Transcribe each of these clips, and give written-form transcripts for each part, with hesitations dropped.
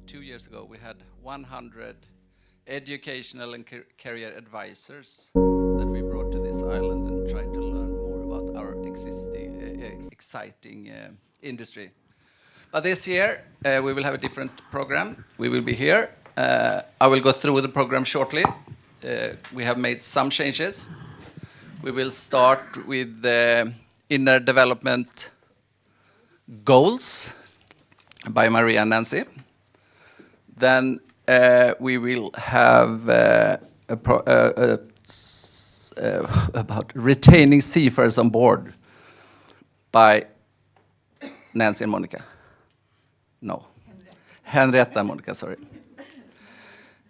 2 years ago, we had 100 educational and career advisors that we brought to this island and tried to learn more about our exciting industry. But this year, we will have a different program. We will be here. I will go through the program shortly. We have made some changes. We will start with the inner development goals by Maria and Nancy. Then we will have about retaining seafarers on board by Nancy and Monica. No, Henrietta and Monica, sorry.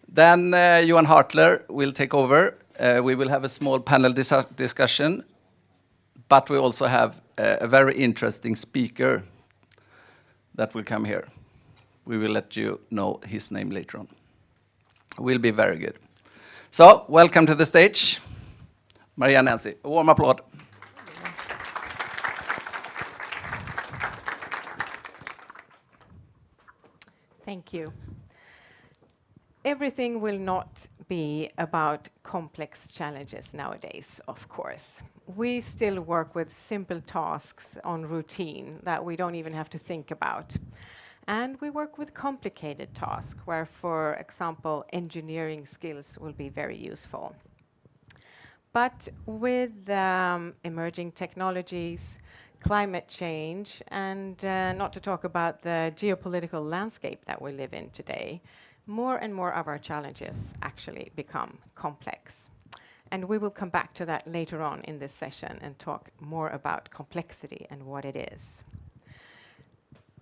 Then Johan Hartler will take over. We will have a small panel discussion, but we also have a very interesting speaker that will come here. We will let you know his name later on. Will be very good. So, welcome to the stage, Maria and Nancy. A warm applause. Thank you. Everything will not be about complex challenges nowadays, of course. We still work with simple tasks on routine that we don't even have to think about. And we work with complicated tasks where, for example, engineering skills will be very useful. But with emerging technologies, climate change, and not to talk about the geopolitical landscape that we live in today, more and more of our challenges actually become complex. And we will come back to that later on in this session and talk more about complexity and what it is.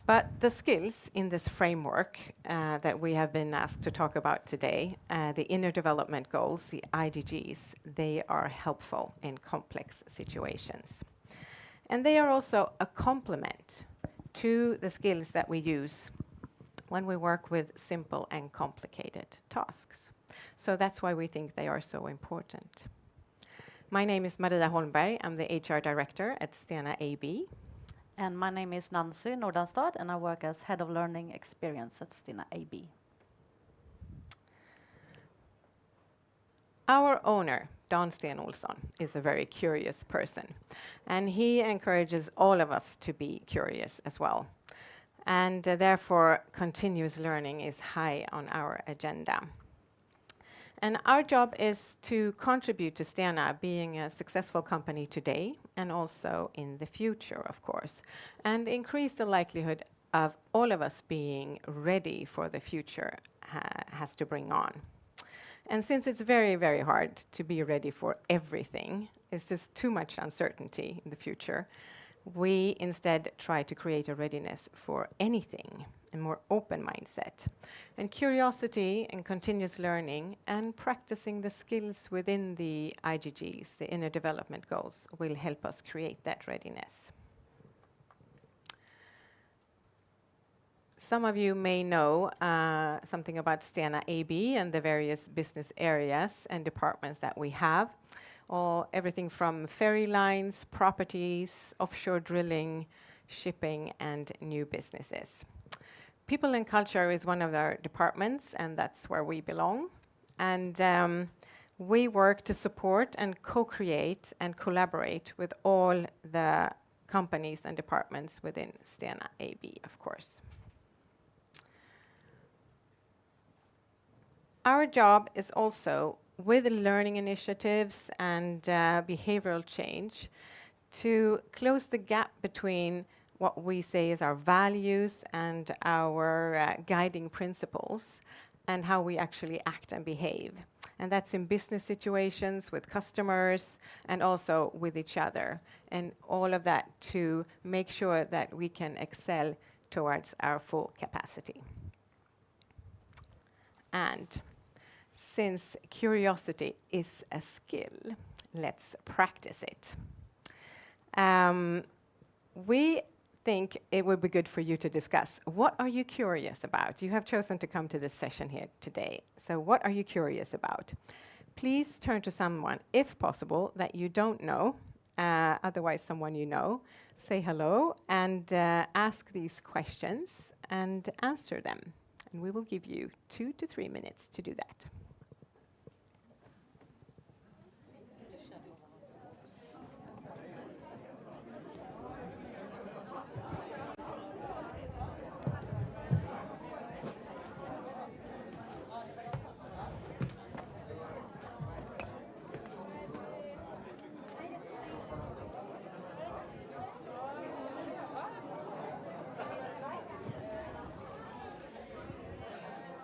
But the skills in this framework that we have been asked to talk about today, the inner development goals, the IDGs, they are helpful in complex situations. And they are also a complement to the skills that we use when we work with simple and complicated tasks. So that's why we think they are so important. My name is Maria Holmberg. I'm the HR director at Stena AB. And my name is Nancy Nordenstad, and I work as Head of Learning Experience at Stena AB. Our owner, Dan Sten Olsson, is a very curious person, and he encourages all of us to be curious as well. And therefore, continuous learning is high on our agenda. And our job is to contribute to Stena being a successful company today and also in the future, of course, and increase the likelihood of all of us being ready for the future has to bring on. And since it's very, very hard to be ready for everything, it's just too much uncertainty in the future, we instead try to create a readiness for anything, a more open mindset. And curiosity and continuous learning and practicing the skills within the IGGs, the inner development goals, will help us create that readiness. Some of you may know something about Stena AB and the various business areas and departments that we have. Everything from ferry lines, properties, offshore drilling, shipping, and new businesses. People and culture is one of our departments, and that's where we belong. And we work to support and co-create and collaborate with all the companies and departments within Stena AB, of course. Our job is also with learning initiatives and behavioral change to close the gap between what we say is our values and our guiding principles and how we actually act and behave. And that's in business situations with customers and also with each other. And all of that to make sure that we can excel towards our full capacity. And since curiosity is a skill, let's practice it. We think it would be good for you to discuss, what are you curious about? You have chosen to come to this session here today. So what are you curious about? Please turn to someone, if possible, that you don't know, otherwise someone you know. Say hello and ask these questions and answer them. And we will give you 2 to 3 minutes to do that.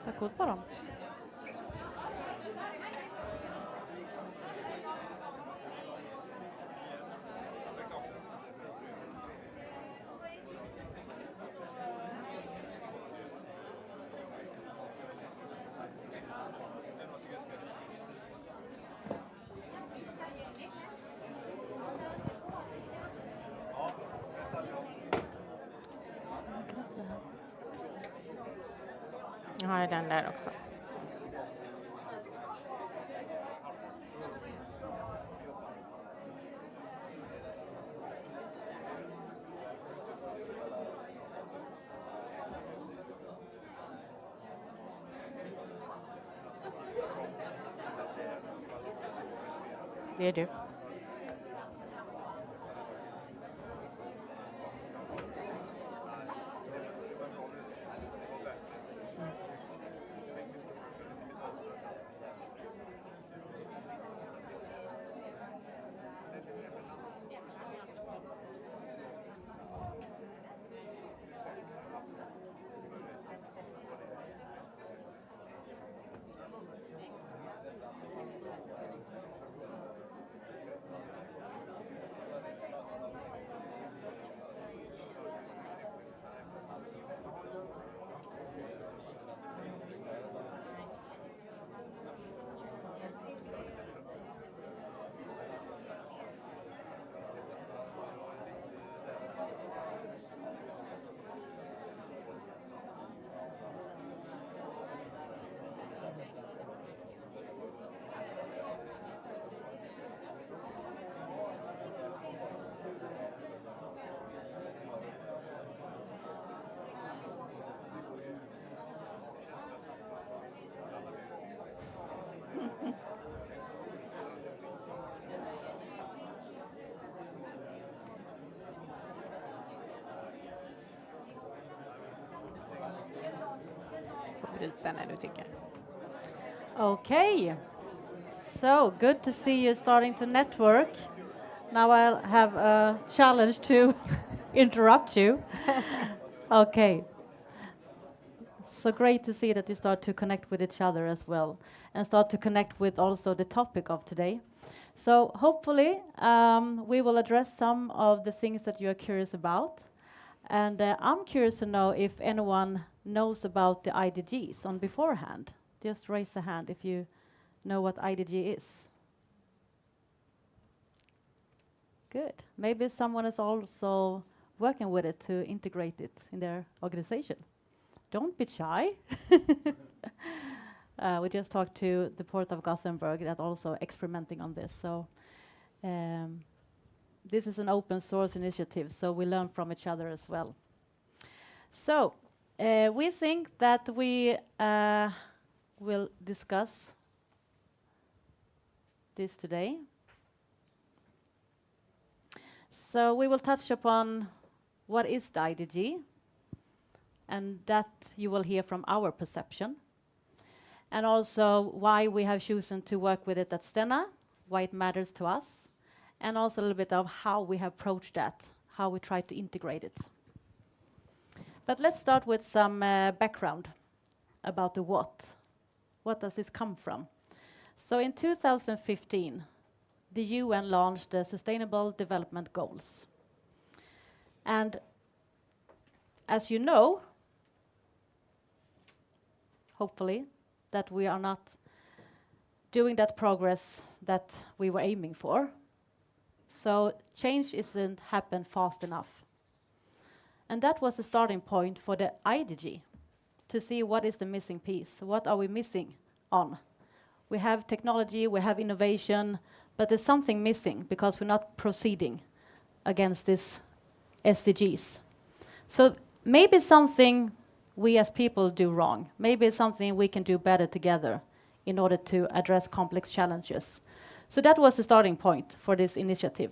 Ta kort på dem. Jag har den där också. Det är du. Får bryta när du tycker. Okay. So good to see you starting to network. Now I'll have a challenge to interrupt you. Okay. So great to see that you start to connect with each other as well and start to connect with also the topic of today. So hopefully we will address some of the things that you are curious about. And I'm curious to know if anyone knows about the IDGs on beforehand. Just raise a hand if you know what IDG is. Good. Maybe someone is also working with it to integrate it in their organization. Don't be shy. We just talked to the Port of Gothenburg that also experimenting on this. So this is an open source initiative, so we learn from each other as well. So we think that we will discuss this today. So we will touch upon what is the IDG, and that you will hear from our perception. And also why we have chosen to work with it at Stena, why it matters to us, and also a little bit of how we have approached that, how we try to integrate it. But let's start with some background about the what. What does this come from? So in 2015, the UN launched the Sustainable Development Goals. And as you know, hopefully, that we are not doing that progress that we were aiming for. So change isn't happened fast enough. And that was the starting point for the IDG, to see what is the missing piece, what are we missing on. We have technology, we have innovation, but there's something missing because we're not proceeding against these SDGs. So maybe something we as people do wrong. Maybe it's something we can do better together in order to address complex challenges. So that was the starting point for this initiative.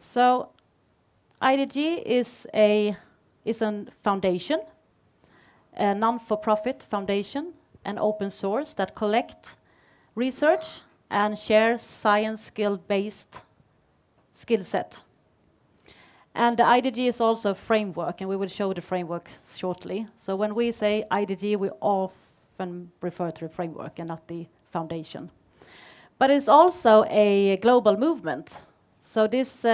So IDG is a foundation, a non-for-profit foundation, an open source that collect research and share science skill-based skill set. And the IDG is also a framework, and we will show the framework shortly. So when we say IDG, we often refer to the framework and not the foundation. But it's also a global movement. So this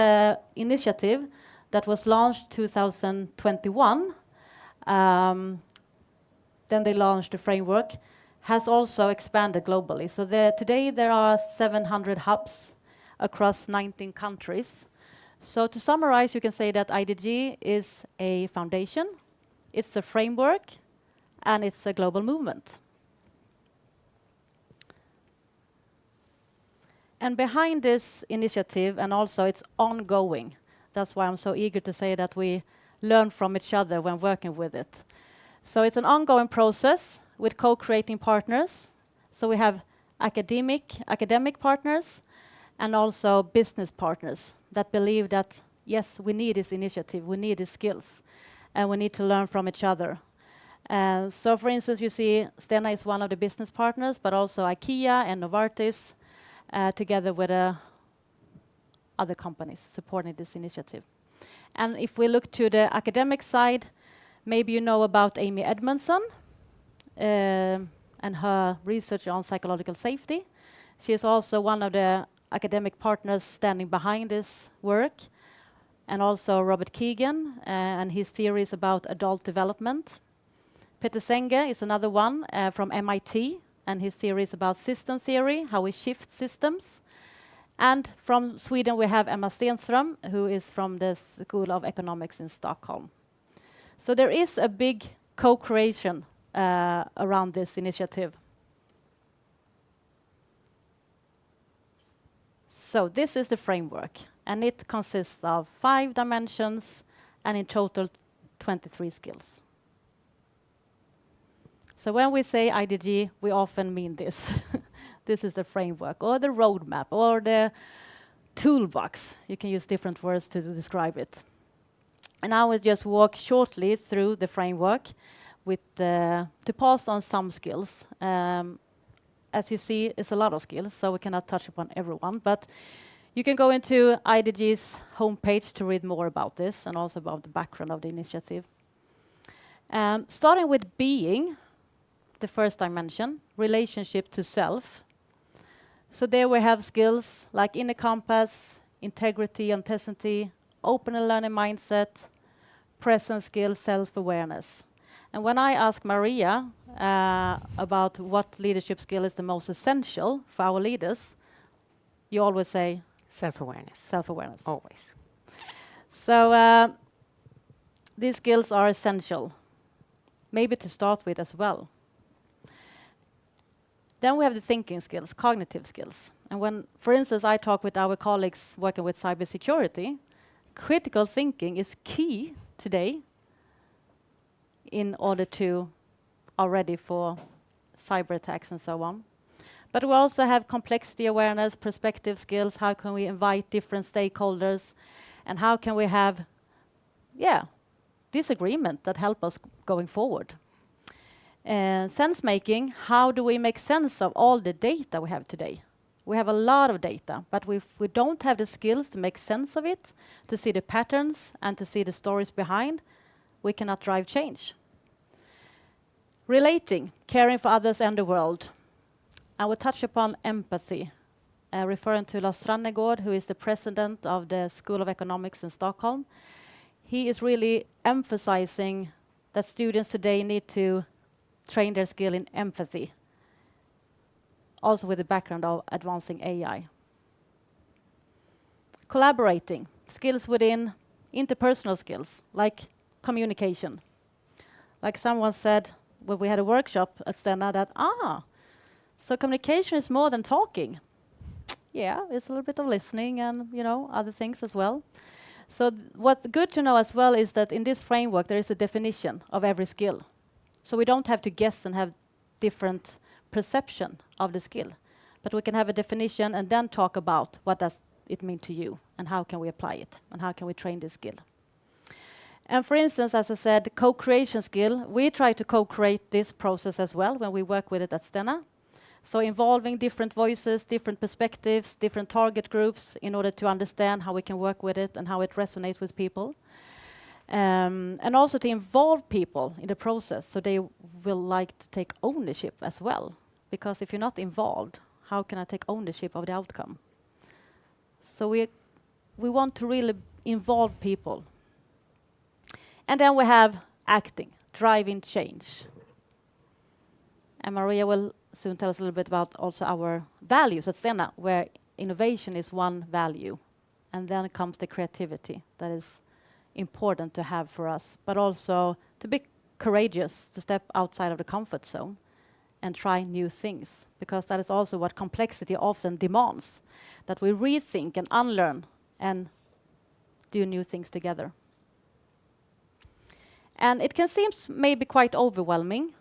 initiative that was launched 2021, then they launched the framework, has also expanded globally. So today there are 700 hubs across 19 countries. So to summarize, you can say that IDG is a foundation, it's a framework, and it's a global movement. And behind this initiative, and also it's ongoing, that's why I'm so eager to say that we learn from each other when working with it. So it's an ongoing process with co-creating partners. So we have academic partners and also business partners that believe that, yes, we need this initiative, we need these skills, and we need to learn from each other. So for instance, you see Stena is one of the business partners, but also IKEA and Novartis, together with other companies supporting this initiative. And if we look to the academic side, maybe you know about Amy Edmondson and her research on psychological safety. She is also one of the academic partners standing behind this work, and also Robert Keegan and his theories about adult development. Peter Senge is another one from MIT, and his theories about system theory, how we shift systems. And from Sweden we have Emma Stenström, who is from the School of Economics in Stockholm. So there is a big co-creation around this initiative. So this is the framework, and it consists of 5 dimensions and in total 23 skills. So when we say IDG, we often mean this. This is the framework, or the roadmap, or the toolbox. You can use different words to describe it. And I will just walk shortly through the framework to pass on some skills. As you see, it's a lot of skills, so we cannot touch upon everyone. But you can go into IDG's homepage to read more about this and also about the background of the initiative. Starting with being, the first dimension, relationship to self. So there we have skills like inner compass, integrity, authenticity, open and learning mindset, present skills, self-awareness. And when I ask Maria about what leadership skill is the most essential for our leaders, you always say Self-awareness. self-awareness. Always. So these skills are essential, maybe to start with as well. Then we have the thinking skills, cognitive skills. And when, for instance, I talk with our colleagues working with cybersecurity, critical thinking is key today in order to are ready for cyber attacks and so on. But we also have complexity awareness, perspective skills, how can we invite different stakeholders, and how can we have, disagreement that help us going forward. Sense making, how do we make sense of all the data we have today? We have a lot of data, but if we don't have the skills to make sense of it, to see the patterns and to see the stories behind, we cannot drive change. Relating, caring for others and the world. I will touch upon empathy, referring to Lars Strannegård, who is the president of the School of Economics in Stockholm. He is really emphasizing that students today need to train their skill in empathy, also with the background of advancing AI. Collaborating, skills within interpersonal skills, like communication. Like someone said when we had a workshop at Stena that, so communication is more than talking. Yeah, it's a little bit of listening and, other things as well. So what's good to know as well is that in this framework there is a definition of every skill. So we don't have to guess and have different perception of the skill, but we can have a definition and then talk about what does it mean to you and how can we apply it and how can we train this skill. And for instance, as I said, co-creation skill, we try to co-create this process as well when we work with it at Stena. So involving different voices, different perspectives, different target groups in order to understand how we can work with it and how it resonates with people. And also to involve people in the process so they will like to take ownership as well. Because if you're not involved, how can I take ownership of the outcome? So we want to really involve people. And then we have acting, driving change. And Maria will soon tell us a little bit about also our values at Stena, where innovation is one value. And then comes the creativity that is important to have for us, but also to be courageous, to step outside of the comfort zone and try new things, because that is also what complexity often demands, that we rethink and unlearn and do new things together. And it can seem maybe quite overwhelming.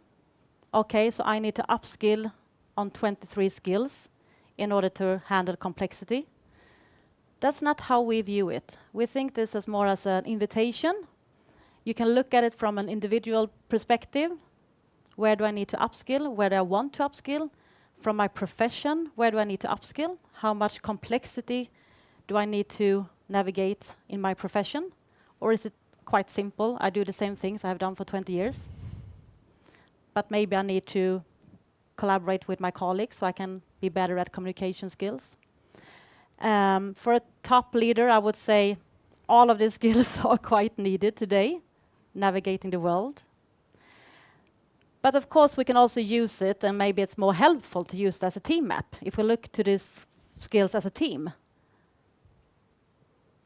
Okay, so I need to upskill on 23 skills in order to handle complexity. That's not how we view it. We think this as more as an invitation. You can look at it from an individual perspective. Where do I need to upskill? Where do I want to upskill? From my profession, where do I need to upskill? How much complexity do I need to navigate in my profession? Or is it quite simple? I do the same things I have done for 20 years. But maybe I need to collaborate with my colleagues so I can be better at communication skills. For a top leader, I would say all of these skills are quite needed today, navigating the world. But of course, we can also use it, and maybe it's more helpful to use it as a team map. If we look to these skills as a team,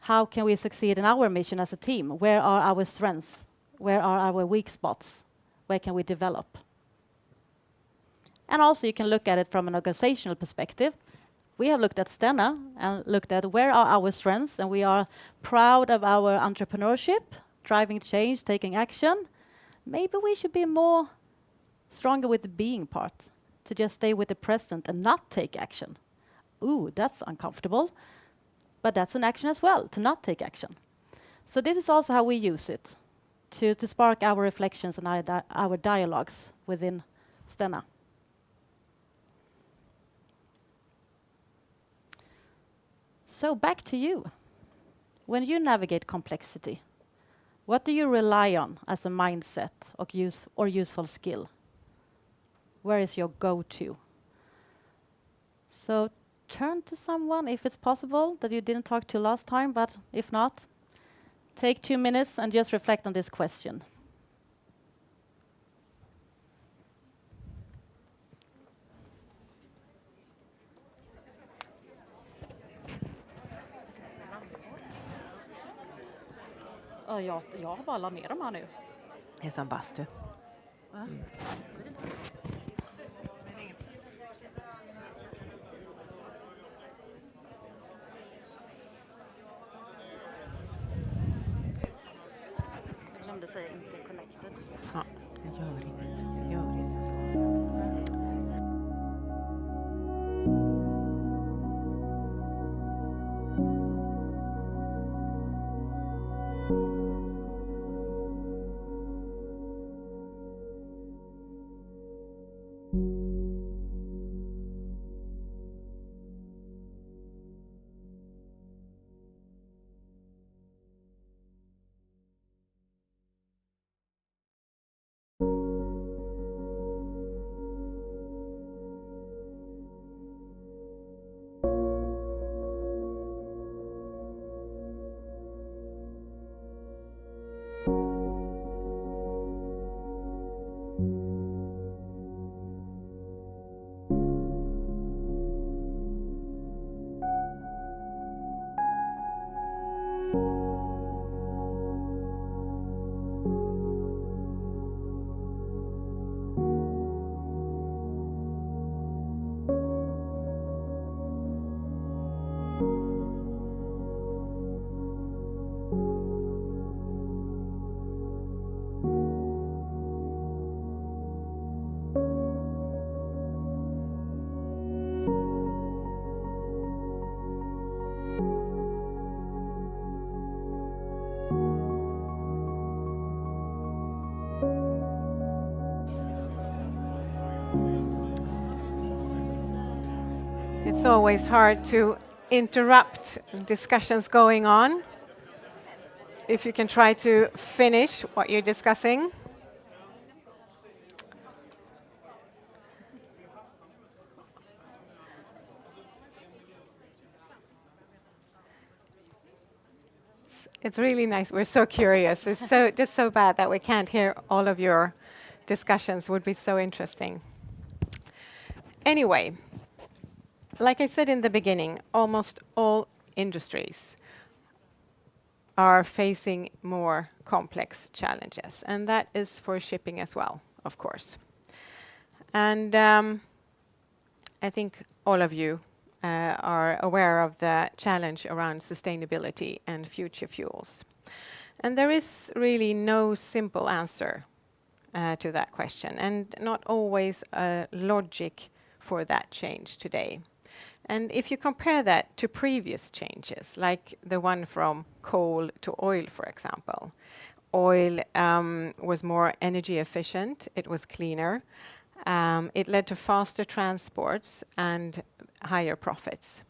how can we succeed in our mission as a team? Where are our strengths? Where are our weak spots? Where can we develop? And also you can look at it from an organizational perspective. We have looked at Stena and looked at where are our strengths, and we are proud of our entrepreneurship, driving change, taking action. Maybe we should be more stronger with the being part, to just stay with the present and not take action. Ooh, that's uncomfortable. But that's an action as well, to not take action. So this is also how we use it, to spark our reflections and our dialogues within Stena. So back to you. When you navigate complexity, what do you rely on as a mindset or useful skill? Where is your go-to? So turn to someone if it's possible that you didn't talk to last time, but if not, take 2 minutes and just reflect on this question. Jag har bara lagt ner dem här nu. Det är som bastu. Jag glömde säga inte connected. Ja, det gör inget. Det gör inget. It's always hard to interrupt discussions going on. If you can try to finish what you're discussing. It's really nice. We're so curious. It's just so bad that we can't hear all of your discussions. Would be so interesting. Anyway, like I said in the beginning, almost all industries are facing more complex challenges, and that is for shipping as well, of course. And I think all of you are aware of the challenge around sustainability and future fuels. And there is really no simple answer to that question, and not always a logic for that change today. And if you compare that to previous changes, like the one from coal to oil, for example, oil was more energy efficient, it was cleaner, it led to faster transports and higher profits.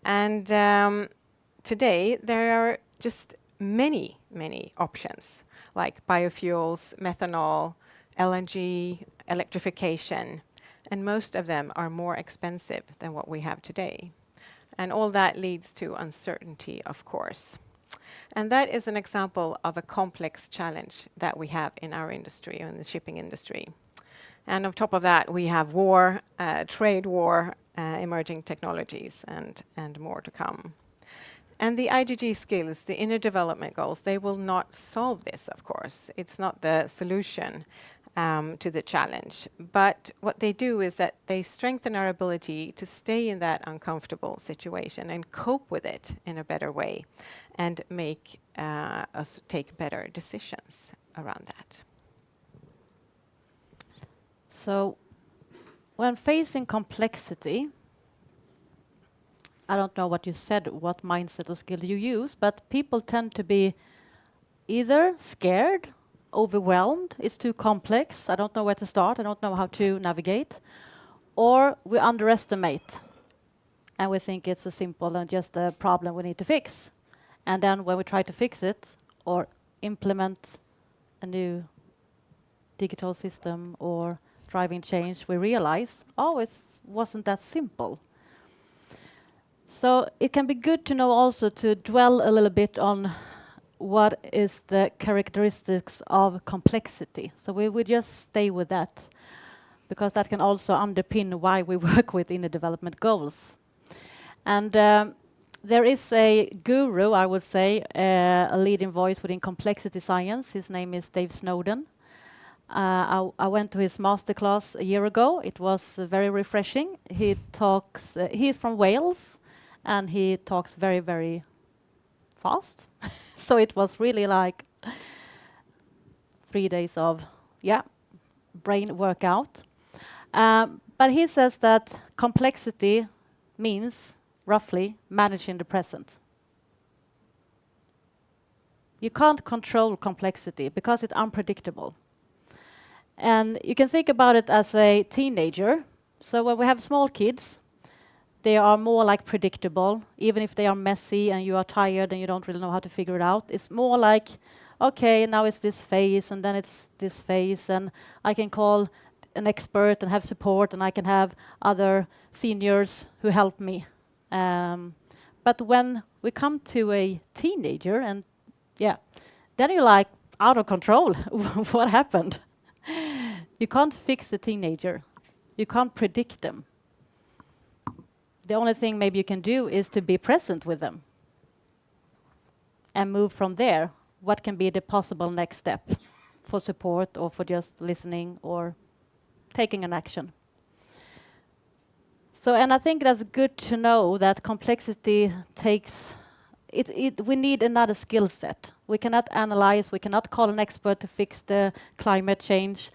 And today there are just many options, like biofuels, methanol, LNG, electrification, and most of them are more expensive than what we have today. And all that leads to uncertainty, of course. And that is an example of a complex challenge that we have in our industry, in the shipping industry. And on top of that, we have war, trade war, emerging technologies, and more to come. And the IGG skills, the inner development goals, they will not solve this, of course. It's not the solution to the challenge. But what they do is that they strengthen our ability to stay in that uncomfortable situation and cope with it in a better way and make us take better decisions around that. So when facing complexity, I don't know what you said, what mindset or skill you use, but people tend to be either scared, overwhelmed, it's too complex, I don't know where to start, I don't know how to navigate, or we underestimate and we think it's a simple and just a problem we need to fix. And then when we try to fix it or implement a new digital system or driving change, we realize, oh, it wasn't that simple. So it can be good to know also to dwell a little bit on what is the characteristics of complexity. So we would just stay with that, because that can also underpin why we work with inner development goals. And there is a guru, I would say, a leading voice within complexity science. His name is Dave Snowden. I went to his masterclass a year ago. It was very refreshing. He talks, he's from Wales, and he talks very, very fast. So it was really like 3 days of, brain workout. But he says that complexity means, roughly, managing the present. You can't control complexity because it's unpredictable. And you can think about it as a teenager. So when we have small kids, they are more like predictable, even if they are messy and you are tired and you don't really know how to figure it out. It's more like, okay, now it's this phase and then it's this phase, and I can call an expert and have support, and I can have other seniors who help me. But when we come to a teenager, and then you're like out of control. What happened? You can't fix a teenager. You can't predict them. The only thing maybe you can do is to be present with them and move from there. What can be the possible next step for support, or for just listening or taking an action? So, and I think that's good to know that complexity takes, we need another skill set. We cannot analyze, we cannot call an expert to fix the climate change.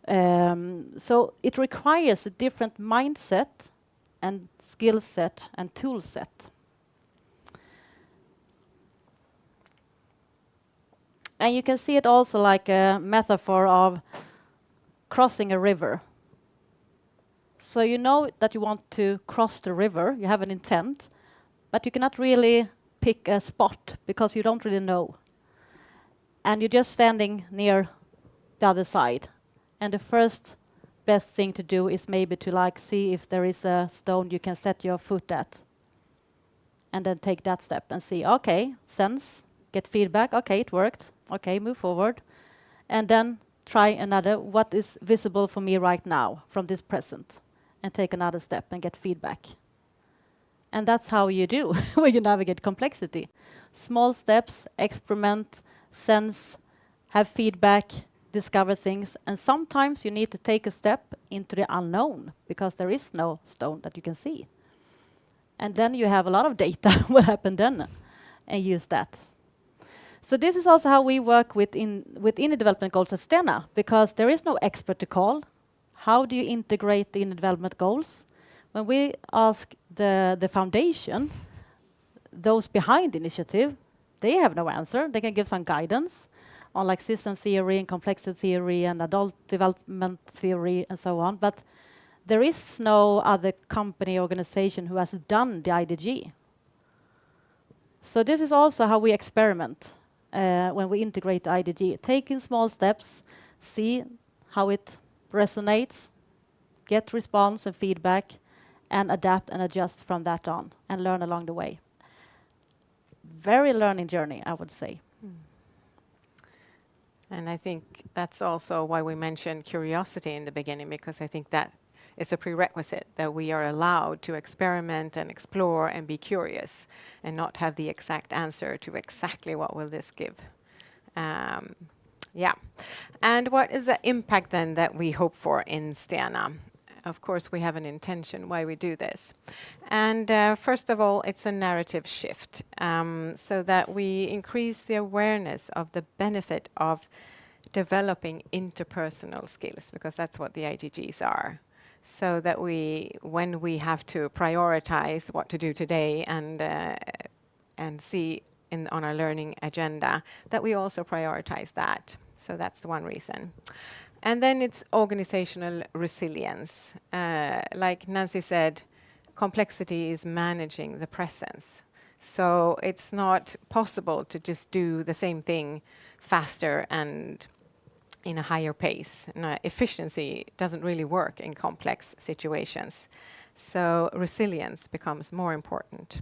So it requires a different mindset and skill set and tool set. And you can see it also like a metaphor of crossing a river. So you know that you want to cross the river, you have an intent, but you cannot really pick a spot because you don't really know. And you're just standing near the other side. And the first best thing to do is maybe to like see if there is a stone you can set your foot at. And then take that step and see, okay, sense, get feedback, okay, it worked, okay, move forward. And then try another, what is visible for me right now from this present? And take another step and get feedback. And that's how you do when you navigate complexity. Small steps, experiment, sense, have feedback, discover things, and sometimes you need to take a step into the unknown because there is no stone that you can see. And then you have a lot of data, what happened then, and use that. So this is also how we work within the development goals at Stena, because there is no expert to call. How do you integrate the development goals? When we ask the foundation, those behind the initiative, they have no answer. They can give some guidance on like system theory and complexity theory and adult development theory and so on. But there is no other company organization who has done the IDG. So this is also how we experiment when we integrate the IDG. Taking small steps, see how it resonates, get response and feedback, and adapt and adjust from that on, and learn along the way. Very learning journey, I would say. And I think that's also why we mentioned curiosity in the beginning, because I think that is a prerequisite, that we are allowed to experiment and explore and be curious and not have the exact answer to exactly what will this give. Yeah. And what is the impact then that we hope for in Stena? Of course, we have an intention why we do this. And first of all, it's a narrative shift, so that we increase the awareness of the benefit of developing interpersonal skills, because that's what the IDGs are. So that when we have to prioritize what to do today and see on our learning agenda, that we also prioritize that. So that's one reason. And then it's organizational resilience. Like Nancy said, complexity is managing the presence. So it's not possible to just do the same thing faster and in a higher pace. Efficiency doesn't really work in complex situations. So resilience becomes more important.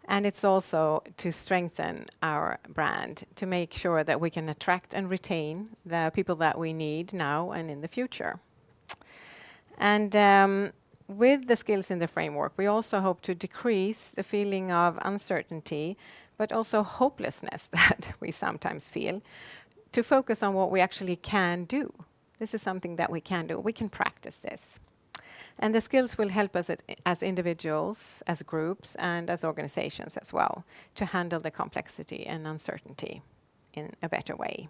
And it's also to strengthen our brand, to make sure that we can attract and retain the people that we need now and in the future. And with the skills in the framework, we also hope to decrease the feeling of uncertainty, but also hopelessness that we sometimes feel, to focus on what we actually can do. This is something that we can do. We can practice this. And the skills will help us as individuals, as groups, and as organizations as well, to handle the complexity and uncertainty in a better way.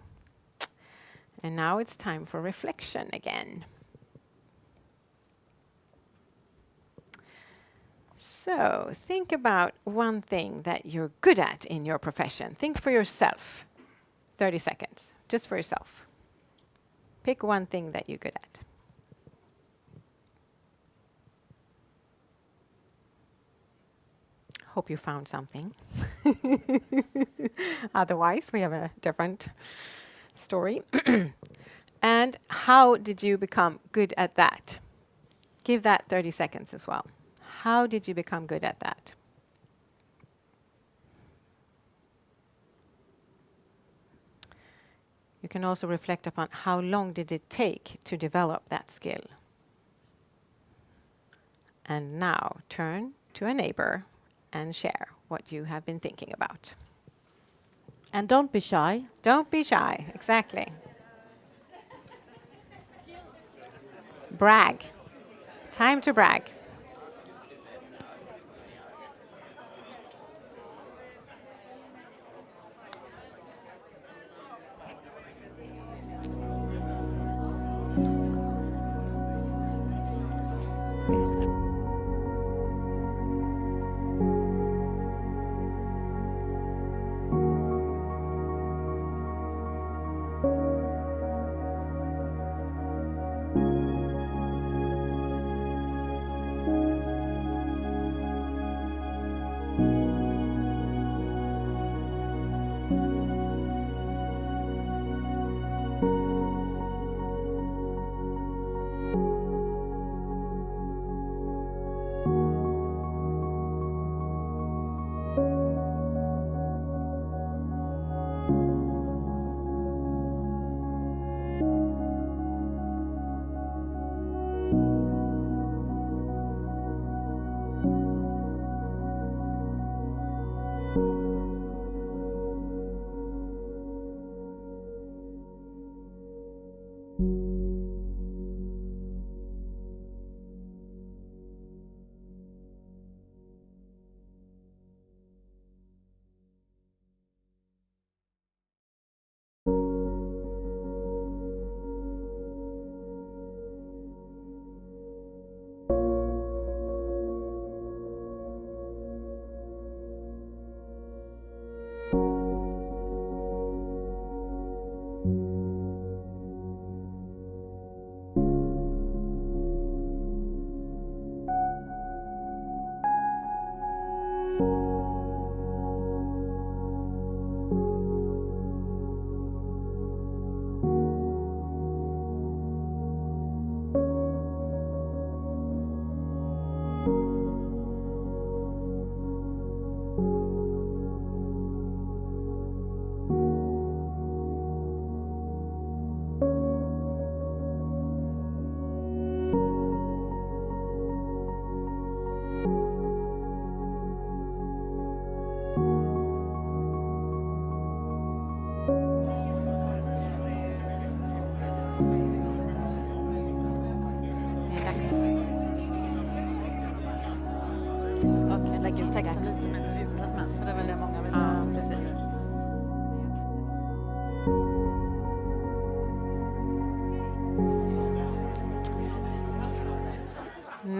And now it's time for reflection again. So think about one thing that you're good at in your profession. Think for yourself. 30 seconds, just for yourself. Pick one thing that you're good at. Hope you found something. Otherwise, we have a different story. And how did you become good at that? Give that 30 seconds as well. How did you become good at that? You can also reflect upon how long did it take to develop that skill. And now turn to a neighbor and share what you have been thinking about. And don't be shy. Don't be shy, exactly. Brag. Time to brag.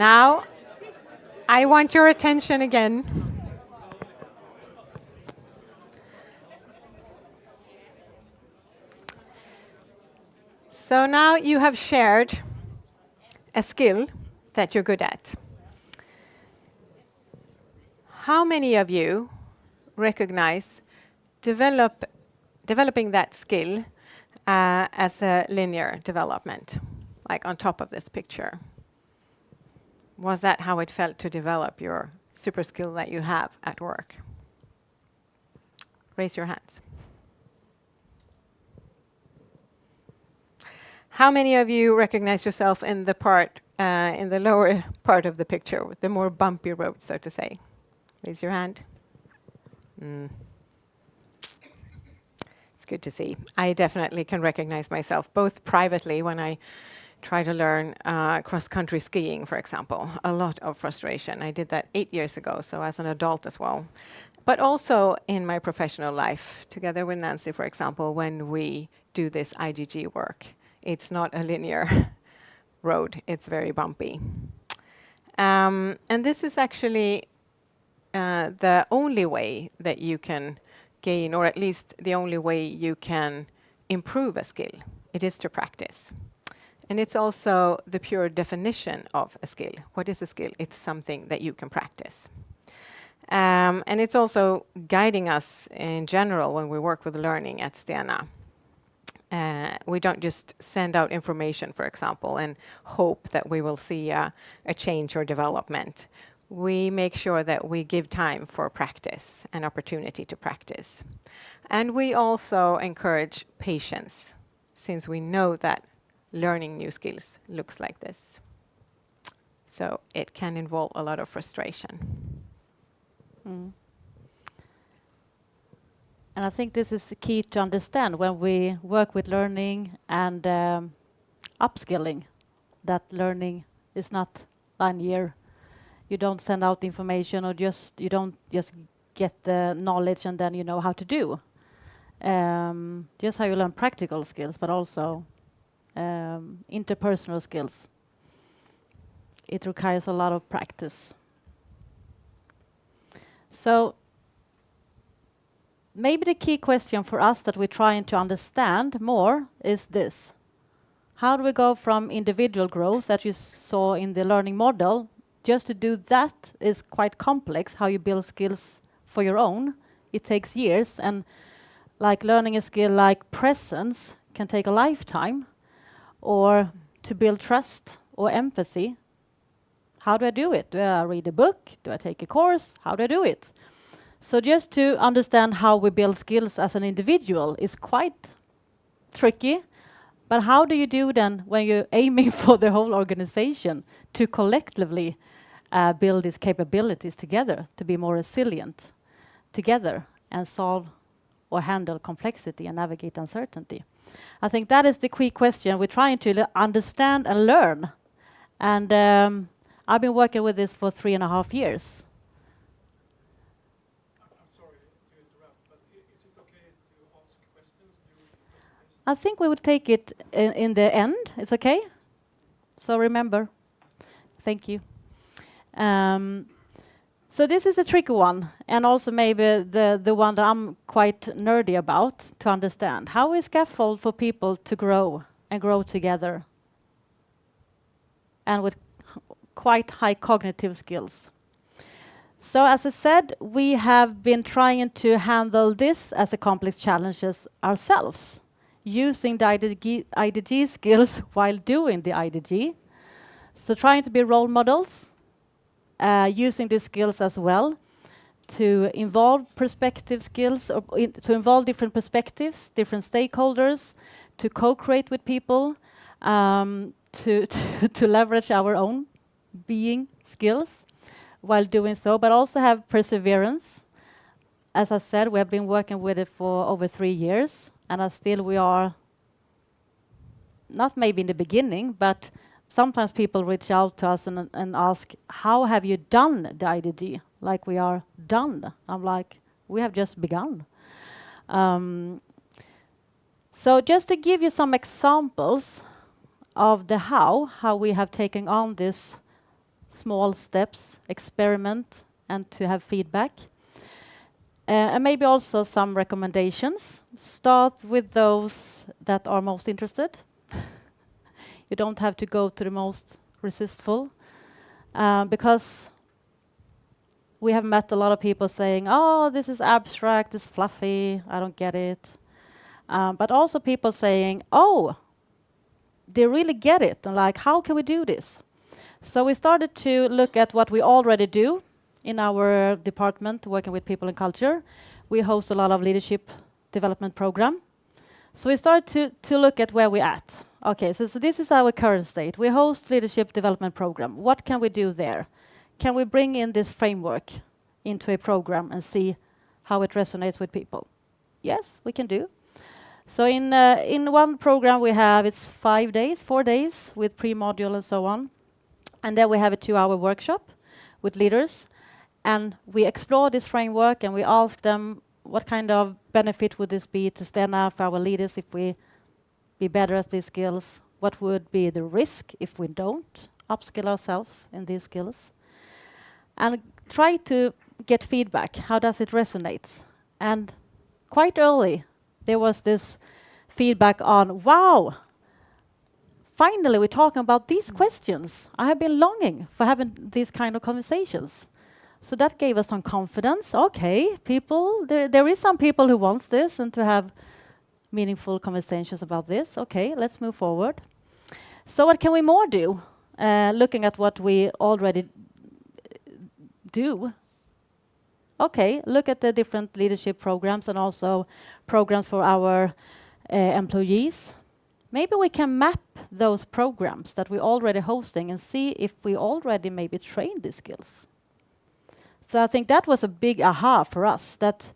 Now, I want your attention again. So now you have shared a skill that you're good at. How many of you recognize developing that skill as a linear development, like on top of this picture? Was that how it felt to develop your super skill that you have at work? Raise your hands. How many of you recognize yourself in the lower part of the picture, with the more bumpy road, so to say? Raise your hand. It's good to see. I definitely can recognize myself, both privately when I try to learn cross-country skiing, for example. A lot of frustration. I did that 8 years ago, so as an adult as well. But also in my professional life, together with Nancy, for example, when we do this IGG work. It's not a linear road. It's very bumpy. And this is actually the only way that you can gain, or at least the only way you can improve a skill. It is to practice. And it's also the pure definition of a skill. What is a skill? It's something that you can practice. And it's also guiding us in general when we work with learning at Stena. We don't just send out information, for example, and hope that we will see a change or development. We make sure that we give time for practice and opportunity to practice. And we also encourage patience, since we know that learning new skills looks like this. So it can involve a lot of frustration. And I think this is key to understand when we work with learning and upskilling, that learning is not linear. You don't send out information, or you don't just get the knowledge and then you know how to do. Just how you learn practical skills, but also interpersonal skills. It requires a lot of practice. So maybe the key question for us that we're trying to understand more is this. How do we go from individual growth that you saw in the learning model? Just to do that is quite complex, how you build skills for your own. It takes years, and like learning a skill like presence can take a lifetime, or to build trust or empathy. How do I do it? Do I read a book? Do I take a course? How do I do it? So just to understand how we build skills as an individual is quite tricky. But how do you do then when you're aiming for the whole organization to collectively build these capabilities together, to be more resilient together and solve or handle complexity and navigate uncertainty? I think that is the key question we're trying to understand and learn. And I've been working with this for 3.5 years. I'm sorry to interrupt, but is it okay to ask questions during the presentation? I think we would take it in the end. It's okay? So remember. Thank you. So this is a tricky one, and also maybe the one that I'm quite nerdy about to understand. How we scaffold for people to grow and grow together, and with quite high cognitive skills. So as I said, we have been trying to handle this as a complex challenges ourselves, using the IDG skills while doing the IDG. So trying to be role models, using these skills as well to involve perspective skills, or to involve different perspectives, different stakeholders, to co-create with people, to leverage our own being skills while doing so, but also have perseverance. As I said, we have been working with it for over 3 years, and still we are not maybe in the beginning, but sometimes people reach out to us and ask, how have you done the IDG? Like we are done. I'm like, we have just begun. So just to give you some examples of the how we have taken on this small steps, experiment, and to have feedback. And maybe also some recommendations. Start with those that are most interested. You don't have to go to the most resistful, because we have met a lot of people saying, oh, this is abstract, this is fluffy, I don't get it. But also people saying, oh, they really get it, and like, how can we do this? So we started to look at what we already do in our department, working with people and culture. We host a lot of leadership development program. So we started to look at where we're at. Okay, so this is our current state. We host leadership development program. What can we do there? Can we bring in this framework into a program and see how it resonates with people? Yes, we can do. So in one program we have, it's 4 days with pre-module and so on. And then we have a 2-hour workshop with leaders. And we explore this framework and we ask them what kind of benefit would this be to stand up for our leaders if we be better at these skills? What would be the risk if we don't upskill ourselves in these skills? And try to get feedback. How does it resonate? And quite early, there was this feedback on, wow, finally we're talking about these questions. I have been longing for having these kind of conversations. So that gave us some confidence. Okay, people, there is some people who wants this and to have meaningful conversations about this. Okay, let's move forward. So what can we more do? Looking at what we already do. Okay, look at the different leadership programs and also programs for our employees. Maybe we can map those programs that we're already hosting and see if we already maybe trained these skills. So I think that was a big aha for us, that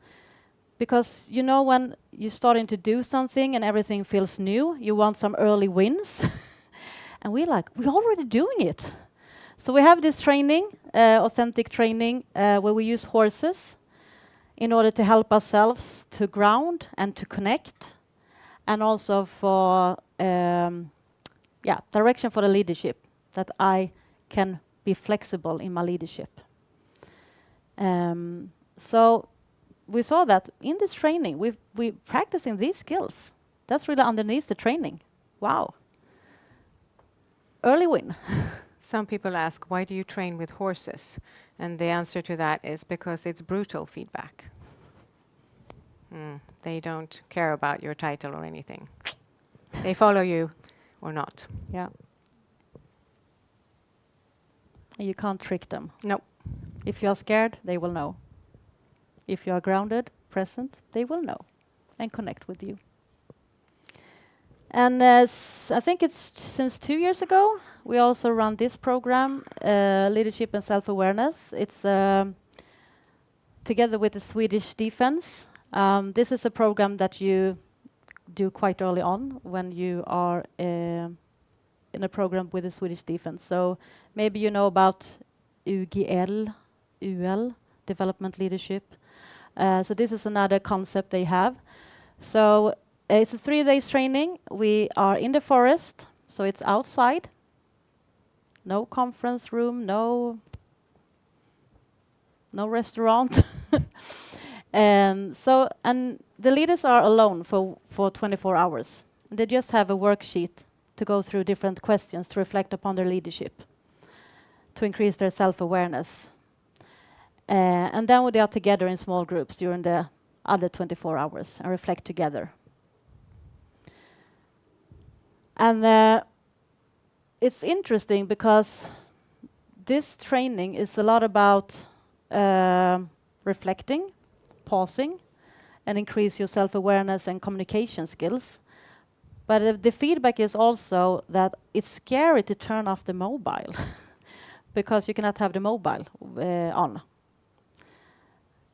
because you know when you're starting to do something and everything feels new, you want some early wins. And we're already doing it. So we have this training, authentic training, where we use horses in order to help ourselves to ground and to connect, and also for direction for the leadership, that I can be flexible in my leadership. So we saw that in this training, we practicing these skills. That's really underneath the training. Wow. Early win. Some people ask, why do you train with horses? And the answer to that is because it's brutal feedback. They don't care about your title or anything. They follow you or not. Yeah. And you can't trick them. No. If you are scared, they will know. If you are grounded, present, they will know and connect with you. And I think it's since 2 years ago, we also run this program, Leadership and Self-Awareness. It's together with the Swedish Defense. This is a program that you do quite early on when you are in a program with the Swedish Defense. So maybe you know about UGL, UL, Development Leadership. So this is another concept they have. So it's a 3 days training. We are in the forest, so it's outside. No conference room, no restaurant. And the leaders are alone for 24 hours. They just have a worksheet to go through different questions to reflect upon their leadership, to increase their self-awareness. And then they are together in small groups during the other 24 hours and reflect together. And it's interesting because this training is a lot about reflecting, pausing, and increase your self-awareness and communication skills. But the feedback is also that it's scary to turn off the mobile because you cannot have the mobile on.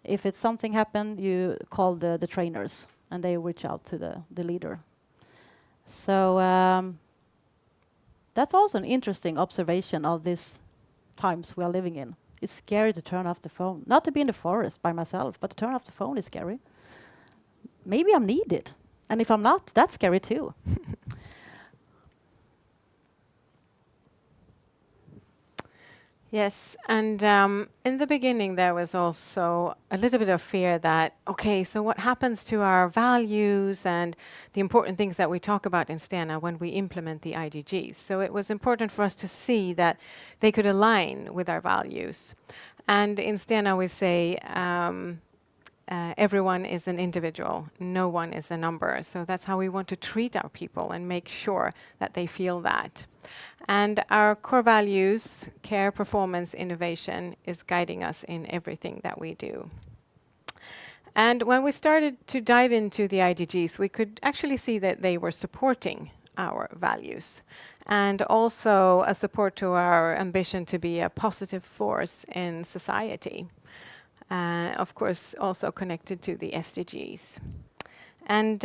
If it's something happened, you call the trainers and they reach out to the leader. So that's also an interesting observation of these times we are living in. It's scary to turn off the phone. Not to be in the forest by myself, but to turn off the phone is scary. Maybe I'm needed. And if I'm not, that's scary too. Yes, and in the beginning there was also a little bit of fear that, okay, so what happens to our values and the important things that we talk about in Stena when we implement the IDGs? So it was important for us to see that they could align with our values. And in Stena we say everyone is an individual, no one is a number. So that's how we want to treat our people and make sure that they feel that. And our core values, care, performance, innovation, is guiding us in everything that we do. And when we started to dive into the IDGs, we could actually see that they were supporting our values and also a support to our ambition to be a positive force in society. Of course, also connected to the SDGs. And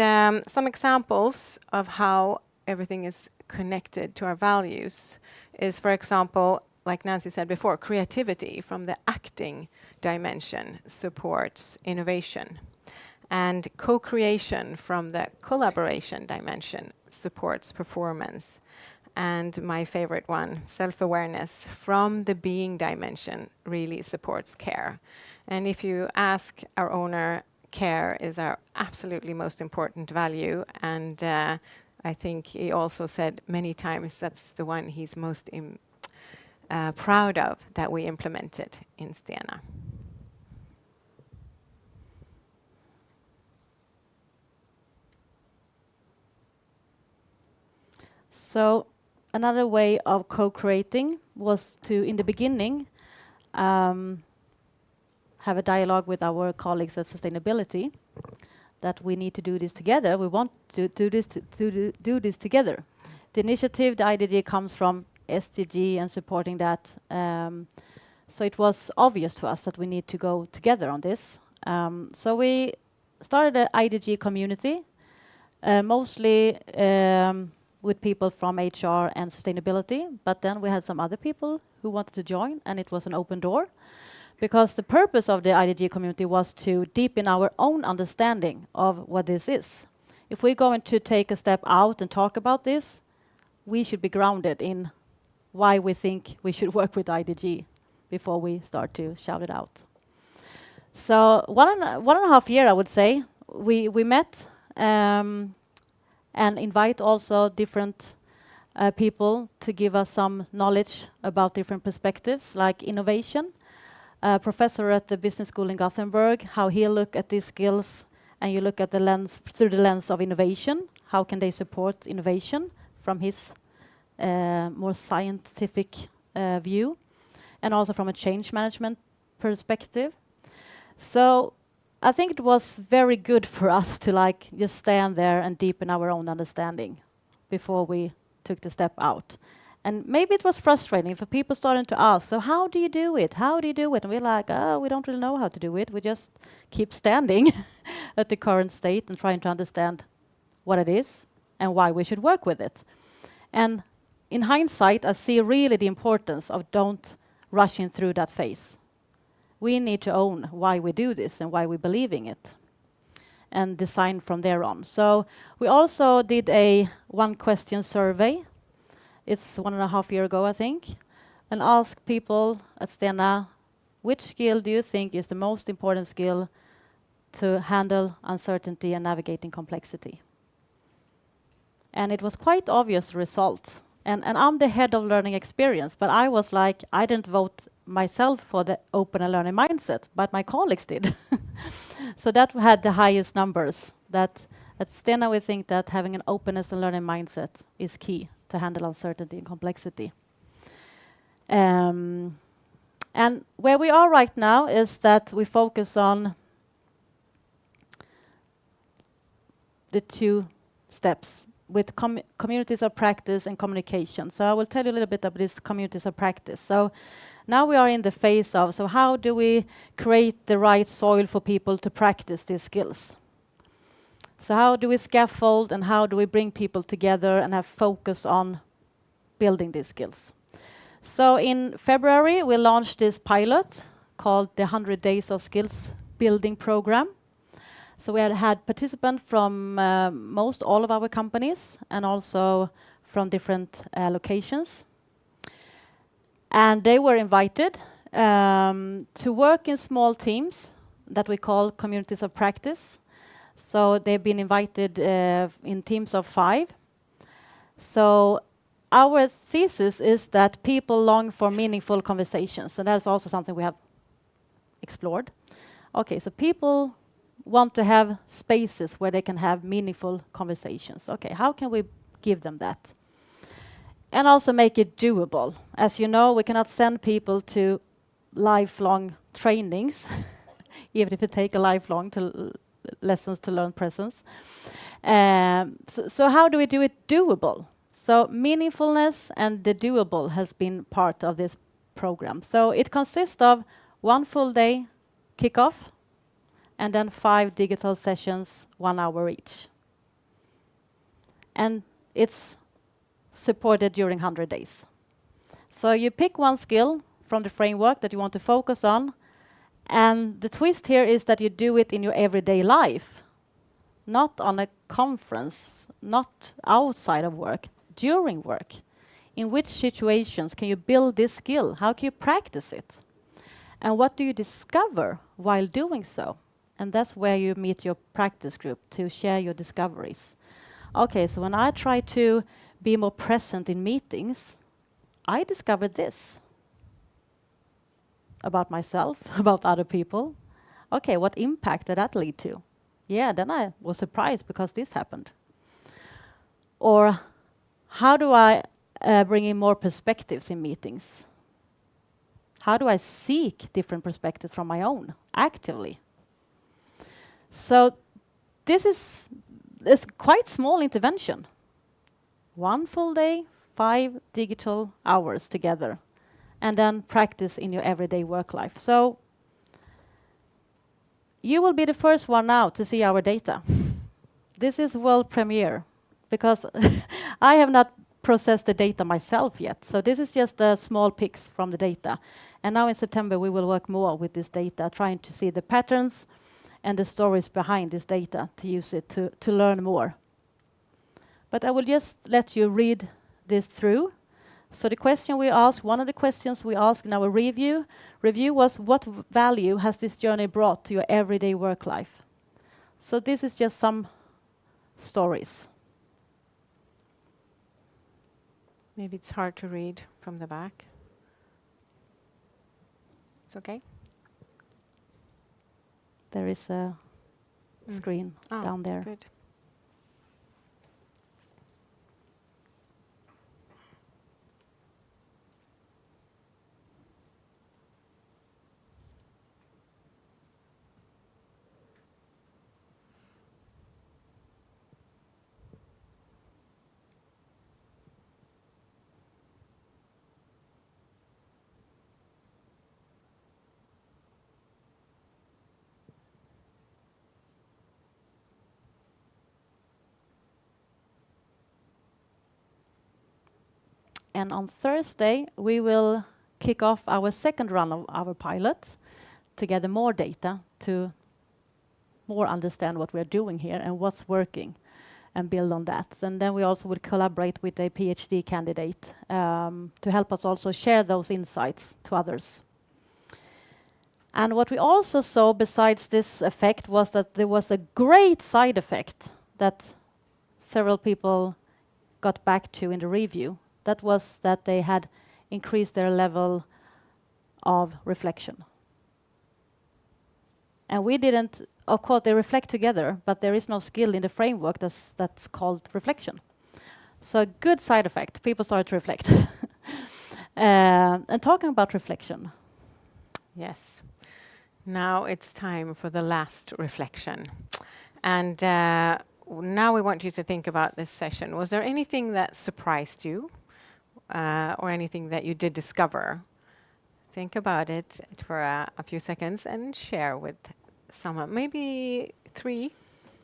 some examples of how everything is connected to our values is, for example, like Nancy said before, creativity from the acting dimension supports innovation. And co-creation from the collaboration dimension supports performance. And my favorite one, self-awareness from the being dimension really supports care. And if you ask our owner, care is our absolutely most important value. And I think he also said many times that's the one he's most proud of that we implemented in Stena. So another way of co-creating was to, in the beginning, have a dialogue with our colleagues at sustainability that we need to do this together. We want to do this together. The initiative, the IDG, comes from SDG and supporting that. So it was obvious to us that we need to go together on this. So we started an IDG community, mostly with people from HR and sustainability, but then we had some other people who wanted to join, and it was an open door. Because the purpose of the IDG community was to deepen our own understanding of what this is. If we're going to take a step out and talk about this, we should be grounded in why we think we should work with IDG before we start to shout it out. So one and a half year, I would say, we met and invite also different people to give us some knowledge about different perspectives, like innovation. Professor at the business school in Gothenburg, how he look at these skills, and you look at the lens through the lens of innovation. How can they support innovation from his more scientific view, and also from a change management perspective. So I think it was very good for us to like just stand there and deepen our own understanding before we took the step out. And maybe it was frustrating for people starting to ask, so how do you do it? How do you do it? And we're like, oh, we don't really know how to do it. We just keep standing at the current state and trying to understand what it is and why we should work with it. And in hindsight, I see really the importance of don't rushing through that phase. We need to own why we do this and why we believe in it and design from there on. So we also did a one-question survey. It's 1.5 years ago, I think, and ask people at Stena, which skill do you think is the most important skill to handle uncertainty and navigating complexity? And it was quite obvious result. And I'm the head of learning experience, but I was like, I didn't vote myself for the open and learning mindset, but my colleagues did. So that had the highest numbers. That at Stena we think that having an openness and learning mindset is key to handle uncertainty and complexity. And where we are right now is that we focus on the 2 steps with communities of practice and communication. So I will tell you a little bit about these communities of practice. So now we are in the phase of, so how do we create the right soil for people to practice these skills? So how do we scaffold and how do we bring people together and have focus on building these skills? So in February, we launched this pilot called the 100 Days of Skills Building Program. So we had participants from most all of our companies and also from different locations. And they were invited to work in small teams that we call communities of practice. So they've been invited in teams of 5. So our thesis is that people long for meaningful conversations, and that's also something we have explored. Okay, so people want to have spaces where they can have meaningful conversations. Okay, how can we give them that? And also make it doable. As you know, we cannot send people to lifelong trainings, even if it take a lifelong lessons to learn presence. So how do we do it doable? So meaningfulness and the doable has been part of this program. So it consists of 1 full day kickoff, and then 5 digital sessions, 1 hour each. And it's supported during 100 days. So you pick one skill from the framework that you want to focus on, and the twist here is that you do it in your everyday life, not on a conference, not outside of work, during work. In which situations can you build this skill? How can you practice it? And what do you discover while doing so? And that's where you meet your practice group to share your discoveries. Okay, so when I try to be more present in meetings, I discovered this about myself, about other people. Okay, what impact did that lead to? Yeah, then I was surprised because this happened. Or how do I bring in more perspectives in meetings? How do I seek different perspectives from my own actively? So this is quite small intervention. 1 full day, 5 digital hours together, and then practice in your everyday work life. So you will be the first one now to see our data. This is world premiere because I have not processed the data myself yet. So this is just a small pics from the data. And now in September, we will work more with this data, trying to see the patterns and the stories behind this data to use it to learn more. But I will just let you read this through. So the question we asked, one of the questions we asked in our review was, what value has this journey brought to your everyday work life? So this is just some stories. Maybe it's hard to read from the back. It's okay? There is a screen down there. Good. And on Thursday, we will kick off our second run of our pilot to gather more data to more understand what we're doing here and what's working and build on that. And then we also will collaborate with a PhD candidate to help us also share those insights to others. And what we also saw besides this effect was that there was a great side effect that several people got back to in the review. That was that they had increased their level of reflection. And we didn't, of course, they reflect together, but there is no skill in the framework that's called reflection. So a good side effect, people started to reflect. And talking about reflection. Yes. Now it's time for the last reflection. And now we want you to think about this session. Was there anything that surprised you? Or anything that you did discover? Think about it for a few seconds and share with someone. Maybe 3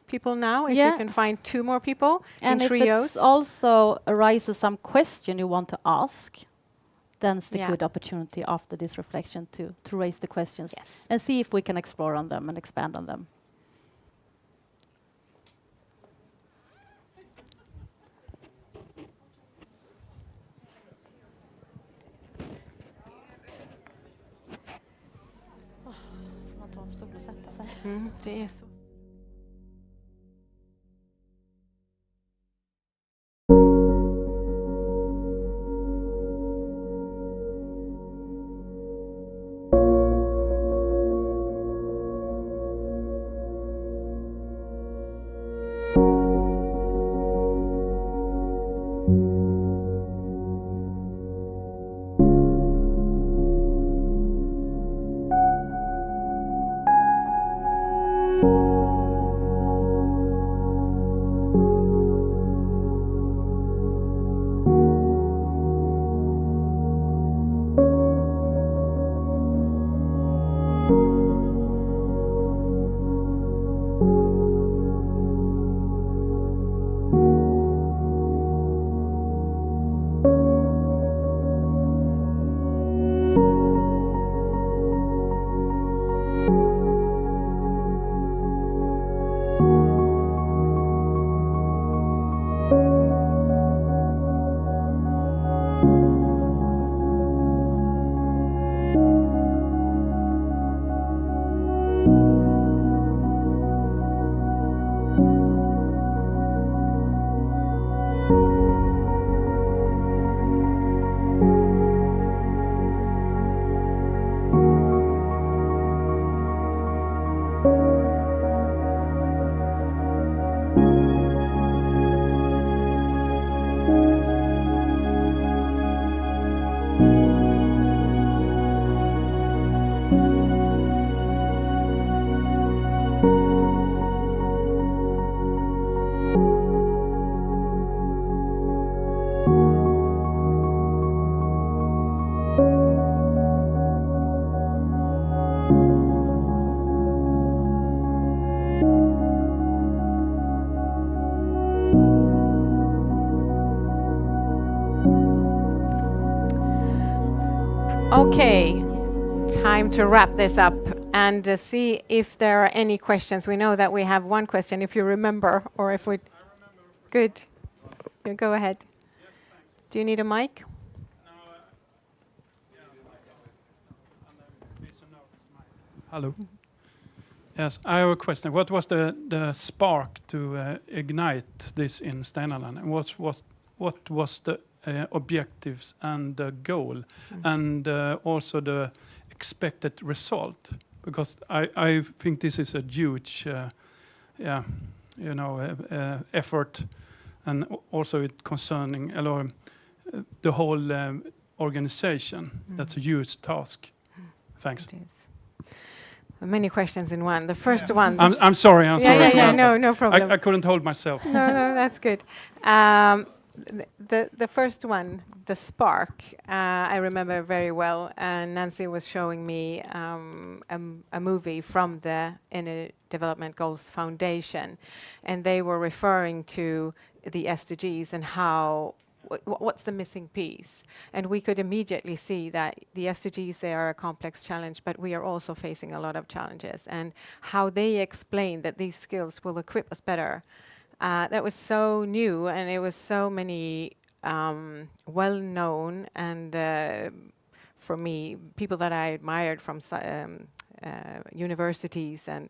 people now, if you can find 2 more people and in trios. And if it also arises some question you want to ask, then it's a good opportunity after this reflection to raise the questions and see if we can explore on them and expand on them. en stol att sätta sig. Det är så. Okay, time to wrap this up and see if there are any questions. We know that we have one question, if you remember, or if we... I remember. Good. You go ahead. Yes, thanks. Do you need a mic? No, yeah, and then please note it's mine. Hello. Yes, I have a question. What was the spark to ignite this in Steinaland? And what was the objectives and the goal, and also the expected result? Because I think this is a huge, effort, and also it concerning the whole organization. That's a huge task. Thanks. It is. Many questions in one. The first Yeah. one. I'm sorry. I'm sorry. for that, but No problem. I couldn't hold myself. No, that's good. The first one, the spark, I remember very well. Nancy was showing me a movie from the Inner Development Goals Foundation, and they were referring to the SDGs and how what's the missing piece. And we could immediately see that the SDGs, they are a complex challenge, but we are also facing a lot of challenges. And how they explain that these skills will equip us better. That was so new, and it was so many well-known and, for me, people that I admired from universities, and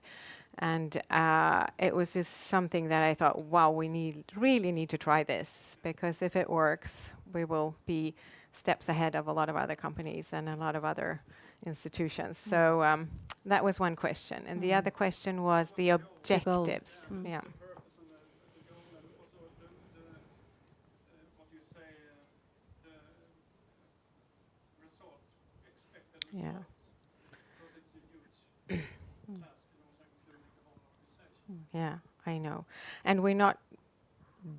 it was just something that I thought, wow, we really need to try this, because if it works, we will be steps ahead of a lot of other companies and a lot of other institutions. So that was one question, and the other question was the objectives. Yeah. Yeah. Because it's a huge task, and also including the whole organization. Yeah, I know. And we're not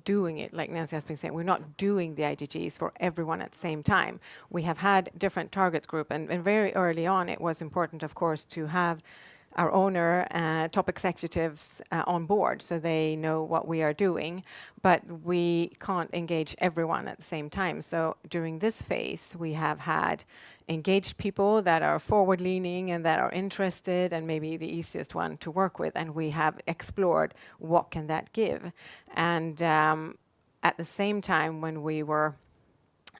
doing it, like Nancy has been saying, we're not doing the IDGs for everyone at the same time. We have had different target group, and very early on it was important, of course, to have our owner, top executives on board, so they know what we are doing, but we can't engage everyone at the same time. So during this phase, we have had engaged people that are forward-leaning and that are interested, and maybe the easiest one to work with, and we have explored what can that give. And at the same time, when we were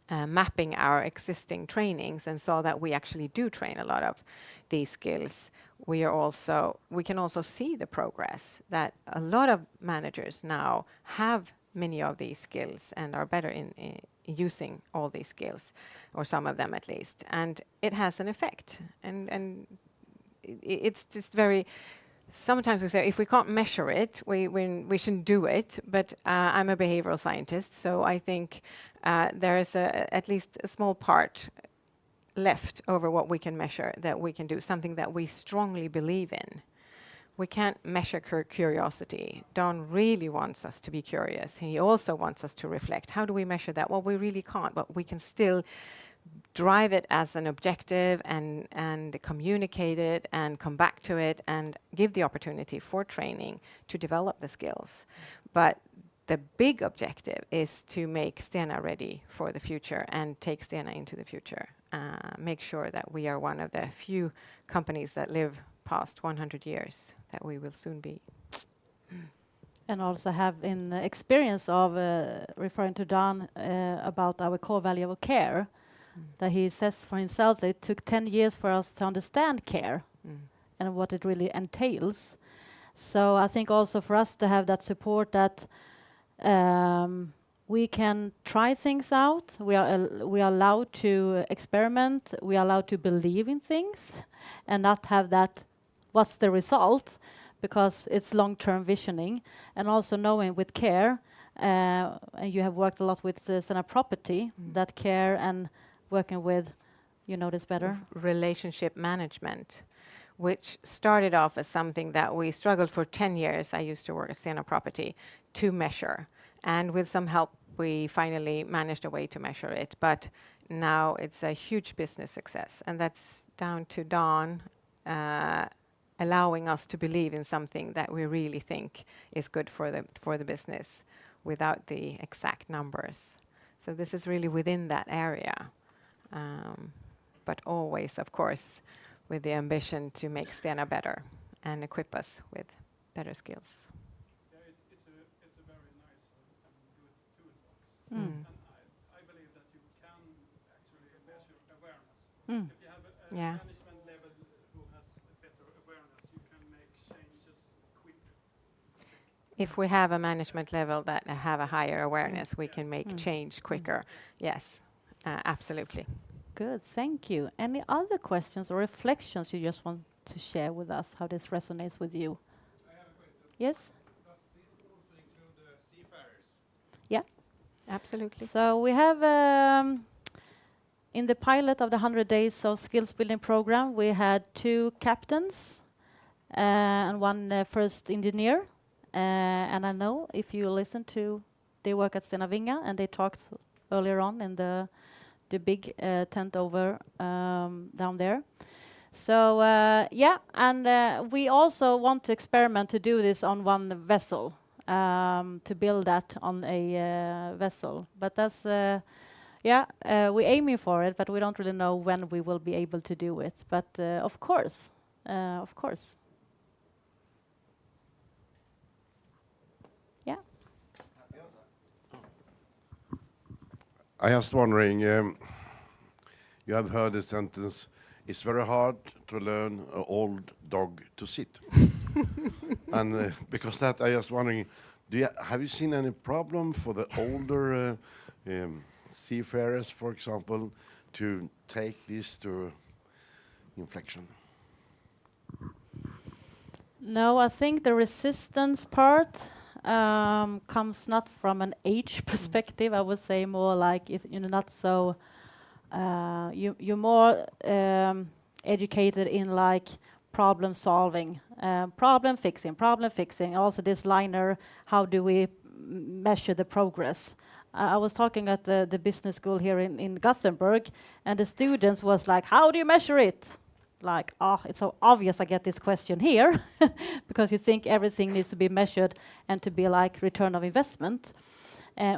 mapping our existing trainings and saw that we actually do train a lot of these skills, we can also see the progress that a lot of managers now have many of these skills and are better in using all these skills, or some of them at least, and it has an effect. And it's just very. Sometimes we say if we can't measure it, we shouldn't do it. But I'm a behavioral scientist, so I think there is at least a small part left over what we can measure that we can do, something that we strongly believe in. We can't measure curiosity. Don really wants us to be curious. He also wants us to reflect. How do we measure that? Well, we really can't, but we can still drive it as an objective and communicate it and come back to it and give the opportunity for training to develop the skills. But the big objective is to make Stena ready for the future and take Stena into the future. Make sure that we are one of the few companies that live past 100 years, that we will soon be. And also have in experience of referring to Don about our core value of care, that he says for himself that it took 10 years for us to understand care and what it really entails. So I think also for us to have that support that we can try things out, we are allowed to experiment, we are allowed to believe in things and not have that, what's the result, because it's long-term visioning. And also knowing with care, and you have worked a lot with Stena Property, that care and working with, you know this better? Relationship management, which started off as something that we struggled for 10 years. I used to work at Stena Property to measure. And with some help, we finally managed a way to measure it. But now it's a huge business success. And that's down to Don allowing us to believe in something that we really think is good for the business without the exact numbers. So this is really within that area. But always, of course, with the ambition to make Stena better and equip us with better skills. Yeah, it's a very nice and good toolbox. Mm. And I believe that you can actually measure awareness. Mm. If you have a Yeah. management level who has a better awareness, you can make changes quicker. If we have a management level that have a higher awareness, we can make change quicker. Yes, absolutely. Good, thank you. Any other questions or reflections you just want to share with us, how this resonates with you? I have a question. Yes? Does this also include the seafarers? Yeah. Absolutely. So we have, in the pilot of the 100 days of skills building program, we had 2 captains and 1 first engineer. And I know if you listen to, they work at Stena Vinga, and they talked earlier on in the big tent over down there. So yeah, and we also want to experiment to do this on 1 vessel, to build that on a vessel. But that's, yeah, we're aiming for it, but we don't really know when we will be able to do it. But of course, of course. Yeah. I was wondering, you have heard the sentence, it's very hard to learn an old dog to sit. And because that, I was wondering, have you seen any problem for the older seafarers, for example, to take this to inflection? No, I think the resistance part comes not from an age perspective. I would say more like if you're not so, you're more educated in like problem solving, problem fixing. Also this liner, how do we measure the progress? I was talking at the business school here in Gothenburg, and the students was like, how do you measure it? Like, it's so obvious I get this question here, because you think everything needs to be measured and to be like return of investment.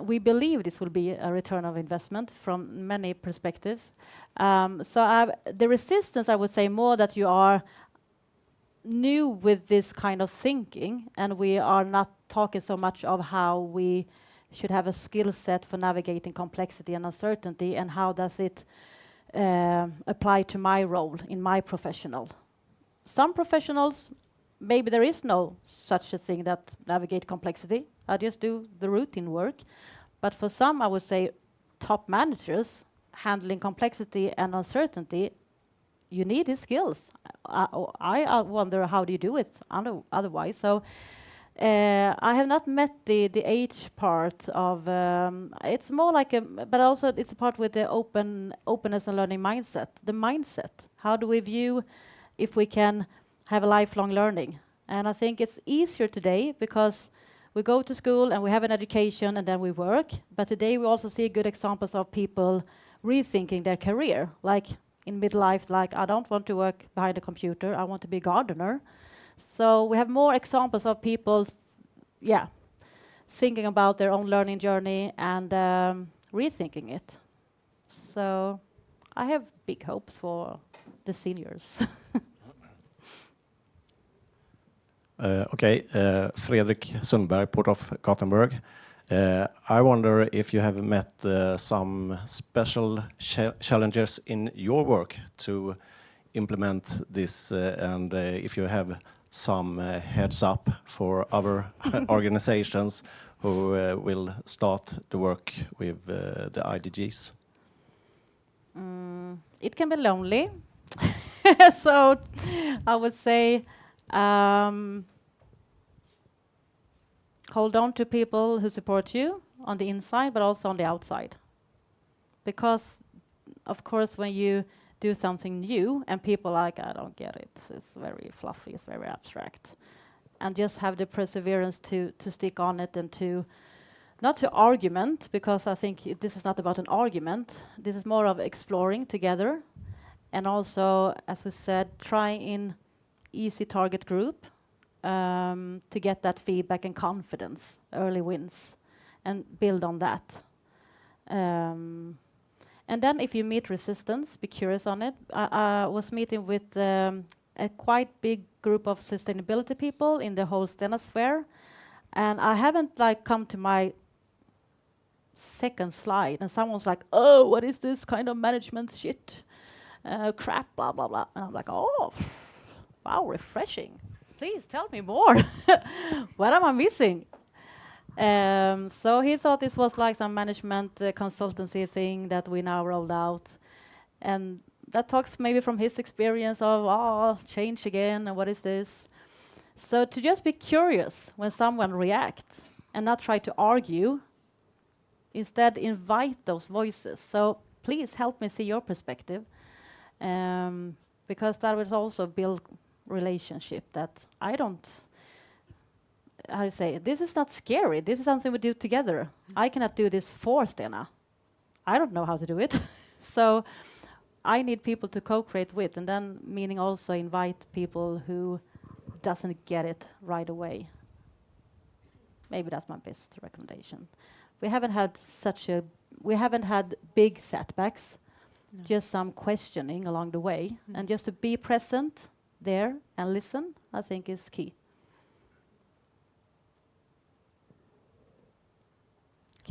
We believe this will be a return of investment from many perspectives. So the resistance, I would say more that you are new with this kind of thinking, and we are not talking so much of how we should have a skill set for navigating complexity and uncertainty, and how does it apply to my role in my professional. some professionals, maybe there is no such a thing that navigate complexity. I just do the routine work. But for some, I would say, top managers handling complexity and uncertainty, you need these skills. I wonder how do you do it otherwise. So I have not met the age part of. It's more like a, but also it's a part with the openness and learning mindset. The mindset. How do we view if we can have a lifelong learning? And I think it's easier today because we go to school and we have an education and then we work. But today we also see good examples of people rethinking their career, like in midlife, like I don't want to work behind a computer, I want to be a gardener. So we have more examples of people, thinking about their own learning journey and rethinking it. So I have big hopes for the seniors. Fredrik Sundberg, Port of Gothenburg. I wonder if you have met some special challenges in your work to implement this, and if you have some heads up for other organizations who will start the work with the IDGs. It can be lonely. So I would say hold on to people who support you on the inside, but also on the outside. Because, of course, when you do something new and people are like, I don't get it, it's very fluffy, it's very abstract. And just have the perseverance to stick on it and to, not to argument, because I think this is not about an argument. This is more of exploring together. And also, as we said, try in easy target group to get that feedback and confidence, early wins, and build on that. And then if you meet resistance, be curious on it. I was meeting with a quite big group of sustainability people in the whole Stena sphere, and I haven't come to my second slide, and someone's like, oh, what is this kind of management shit? Crap, blah, blah, blah. And I'm like, oh, wow, refreshing. Please tell me more. What am I missing? So he thought this was like some management consultancy thing that we now rolled out. And that talks maybe from his experience of, change again, and what is this? So to just be curious when someone reacts and not try to argue, instead invite those voices. So please help me see your perspective. Because that would also build relationship that I don't, how do you say, this is not scary. This is something we do together. I cannot do this for Stena. I don't know how to do it. So I need people to co-create with, and then meaning also invite people who doesn't get it right away. Maybe that's my best recommendation. We haven't had big setbacks. No. Just some questioning along the way, and just to be present there and listen, I think is key.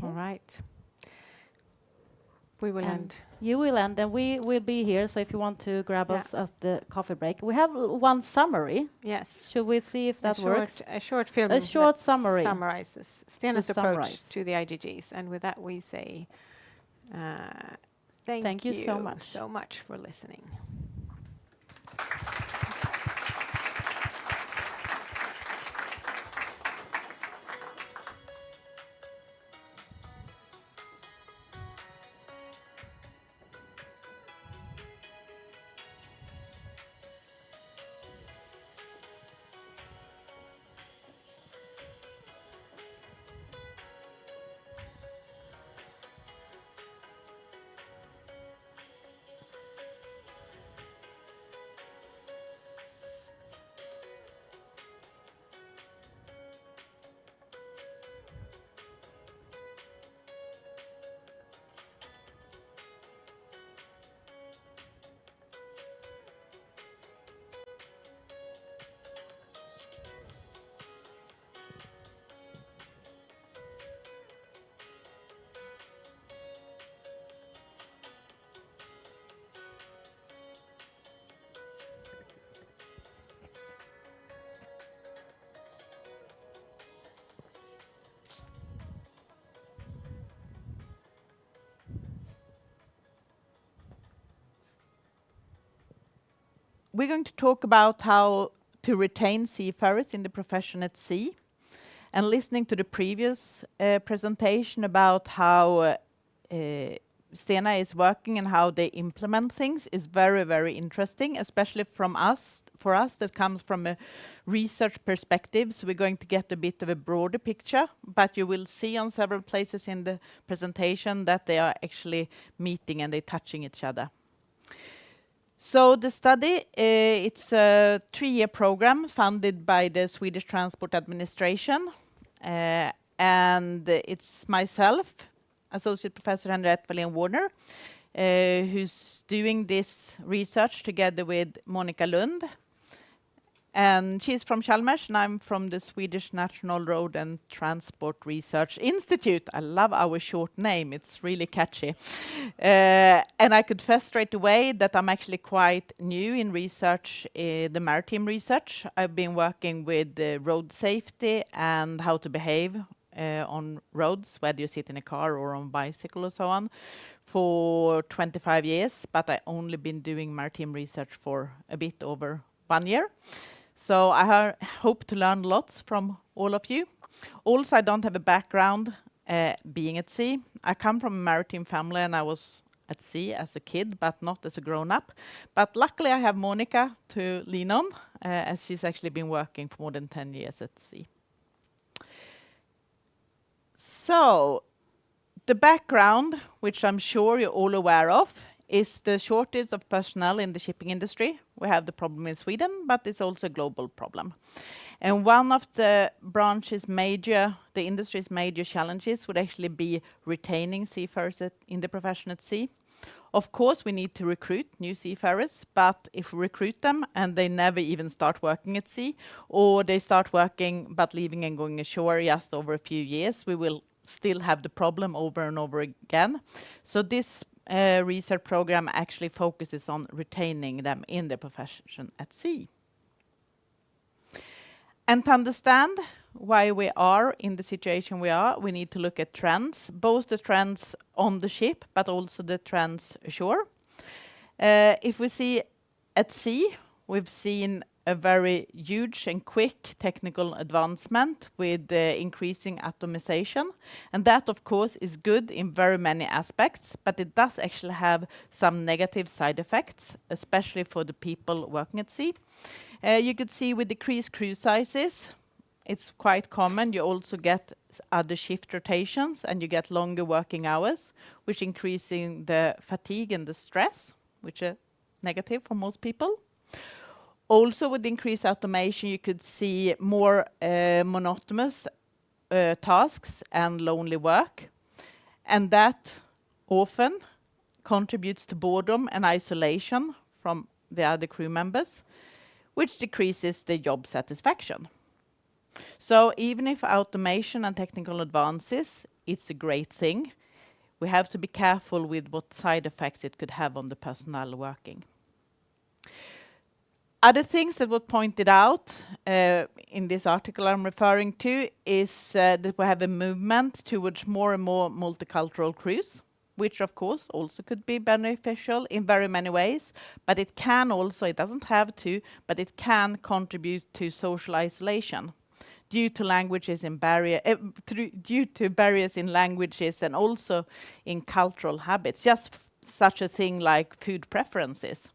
All right. We will end. You will end, and we will be here, so if you want to grab us at the coffee break. We have one summary. Yes. Should we see if that works? A short film. A short summary. Summarizes Stena's approach to the IGGs. And with that we say thank you so much for listening. we're going to talk about how to retain seafarers in the profession at sea. And listening to the previous presentation about how Stena is working and how they implement things is very, very interesting, especially for us that comes from a research perspective. So we're going to get a bit of a broader picture, but you will see on several places in the presentation that they are actually meeting and they're touching each other. So the study, it's a 3-year program funded by the Swedish Transport Administration. And it's myself, Associate Professor Henriette Wallén-Warner, who's doing this research together with Monica Lund. And she's from Chalmers, and I'm from the Swedish National Road and Transport Research Institute. I love our short name, it's really catchy. And I confess straight away that I'm actually quite new in research, the maritime research. I've been working with road safety and how to behave on roads, whether you sit in a car or on a bicycle or so on, for 25 years, but I've only been doing maritime research for a bit over 1 year. So I hope to learn lots from all of you. Also, I don't have a background being at sea. I come from a maritime family and I was at sea as a kid, but not as a grown-up. But luckily I have Monica to lean on, as she's actually been working for more than 10 years at sea. So, the background, which I'm sure you're all aware of, is the shortage of personnel in the shipping industry. We have the problem in Sweden, but it's also a global problem. And one of the industry's major challenges would actually be retaining seafarers in the profession at sea. Of course, we need to recruit new seafarers, but if we recruit them and they never even start working at sea, or they start working but leaving and going ashore just over a few years, we will still have the problem over and over again. So this research program actually focuses on retaining them in the profession at sea. And to understand why we are in the situation we are, we need to look at trends, both the trends on the ship, but also the trends ashore. If we see at sea, we've seen a very huge and quick technical advancement with increasing atomization. And that, of course, is good in very many aspects, but it does actually have some negative side effects, especially for the people working at sea. You could see with decreased crew sizes, it's quite common. You also get other shift rotations and you get longer working hours, which increasing the fatigue and the stress, which are negative for most people. Also, with increased automation, you could see more monotonous tasks and lonely work. And that often contributes to boredom and isolation from the other crew members, which decreases the job satisfaction. So even if automation and technical advances, it's a great thing, we have to be careful with what side effects it could have on the personnel working. Other things that were pointed out in this article I'm referring to is that we have a movement towards more and more multicultural crews, which of course also could be beneficial in very many ways, but it can also, it doesn't have to, but it can contribute to social isolation due to languages in due to barriers in languages and also in cultural habits, just such a thing like food preferences.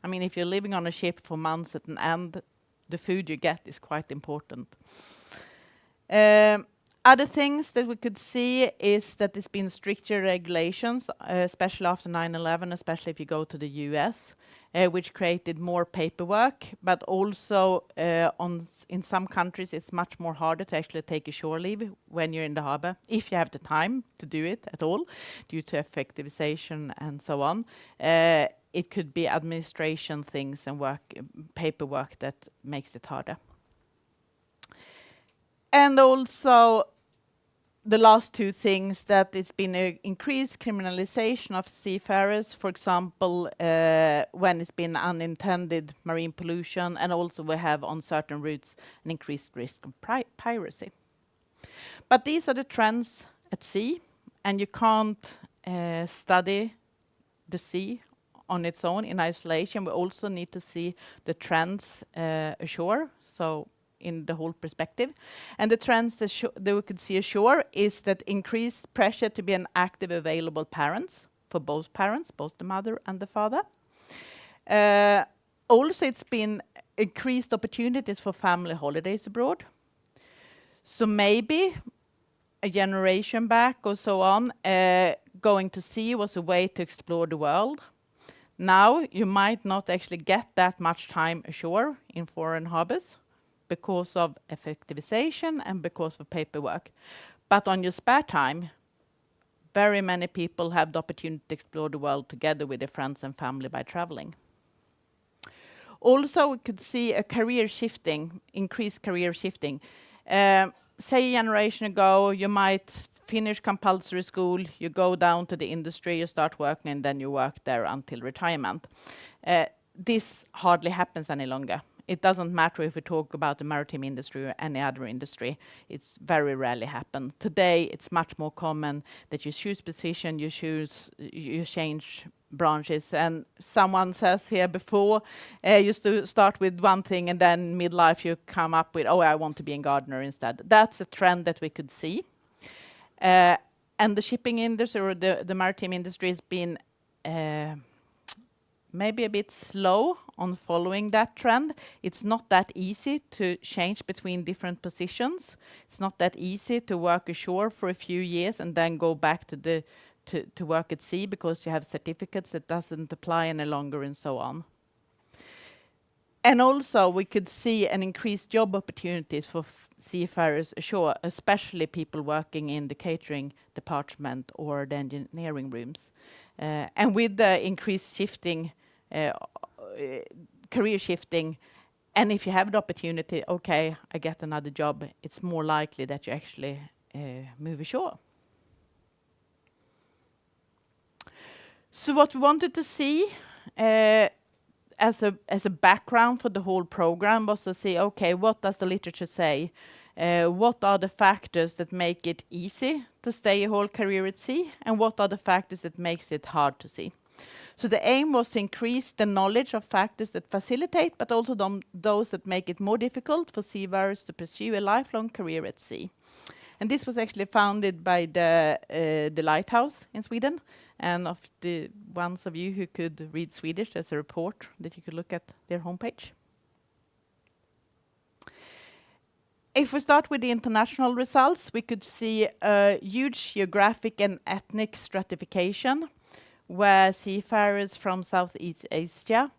I mean, if you're living on a ship for months at an end, the food you get is quite important. Other things that we could see is that there's been stricter regulations, especially after 9/11, especially if you go to the US, which created more paperwork, but also in some countries it's much more harder to actually take a shore leave when you're in the harbor, if you have the time to do it at all, due to effectivization and so on. It could be administration things and paperwork that makes it harder. And also the last two things, that it's been an increased criminalization of seafarers, for example, when it's been unintended marine pollution, and also we have on certain routes an increased risk of piracy. But these are the trends at sea, and you can't study the sea on its own in isolation. We also need to see the trends ashore, so in the whole perspective. And the trends that we could see ashore is that increased pressure to be an active, available parents, both the mother and the father. Also, it's been increased opportunities for family holidays abroad. So maybe a generation back or so on, going to sea was a way to explore the world. Now you might not actually get that much time ashore in foreign harbors because of effectivization and because of paperwork. But on your spare time, very many people have the opportunity to explore the world together with their friends and family by traveling. Also, we could see a career shifting, increased career shifting. Say a generation ago, you might finish compulsory school, you go down to the industry, you start working, and then you work there until retirement. This hardly happens any longer. It doesn't matter if we talk about the maritime industry or any other industry. It's very rarely happen. Today, it's much more common that you choose position, you change branches. And someone says here before, used to start with one thing and then midlife you come up with, oh, I want to be a gardener instead. That's a trend that we could see. And the shipping industry or the maritime industry has been maybe a bit slow on following that trend. It's not that easy to change between different positions. It's not that easy to work ashore for a few years and then go back to work at sea because you have certificates that doesn't apply any longer and so on. And also we could see an increased job opportunities for seafarers ashore, especially people working in the catering department or the engineering rooms. And with the increased shifting, career shifting, and if you have the opportunity, okay, I get another job, it's more likely that you actually move ashore. So what we wanted to see as a background for the whole program was to see, okay, what does the literature say? What are the factors that make it easy to stay a whole career at sea? And what are the factors that makes it hard to see? So the aim was to increase the knowledge of factors that facilitate, but also those that make it more difficult for seafarers to pursue a lifelong career at sea. And this was actually founded by the Lighthouse in Sweden. And of the ones of you who could read Swedish, there's a report that you could look at their homepage. If we start with the international results, we could see a huge geographic and ethnic stratification, where seafarers from Southeast Asia,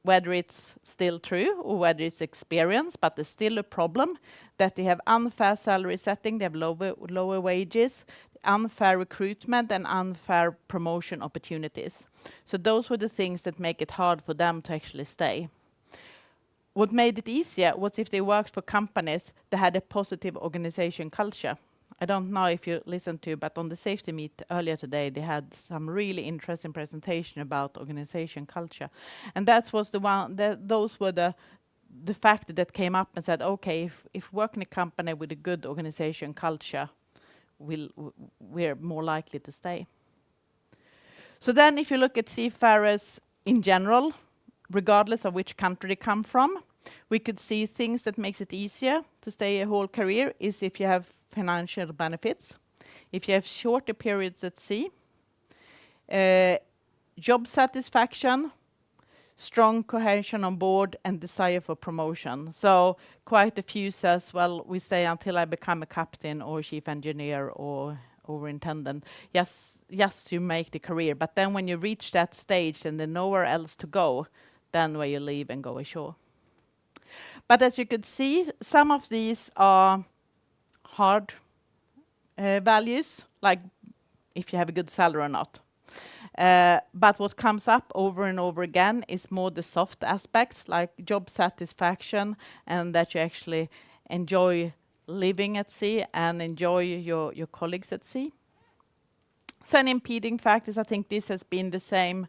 whether it's still true or whether it's experience, but there's still a problem that they have unfair salary setting, they have lower wages, unfair recruitment, and unfair promotion opportunities. So those were the things that make it hard for them to actually stay. What made it easier was if they worked for companies that had a positive organization culture. I don't know if you listened to, but on the safety meet earlier today, they had some really interesting presentation about organization culture. And that was the one, those were the factor that came up and said, okay, if work in a company with a good organization culture, we're more likely to stay. So then if you look at seafarers in general, regardless of which country they come from, we could see things that makes it easier to stay a whole career is if you have financial benefits, if you have shorter periods at sea, job satisfaction, strong cohesion on board, and desire for promotion. So quite a few says, well, we stay until I become a captain or chief engineer or overintendent. Yes, you make the career, but then when you reach that stage and there's nowhere else to go, then where you leave and go ashore. But as you could see, some of these are hard values, like if you have a good salary or not. But what comes up over and over again is more the soft aspects, like job satisfaction, and that you actually enjoy living at sea and enjoy your colleagues at sea. Some impeding factors, I think this has been the same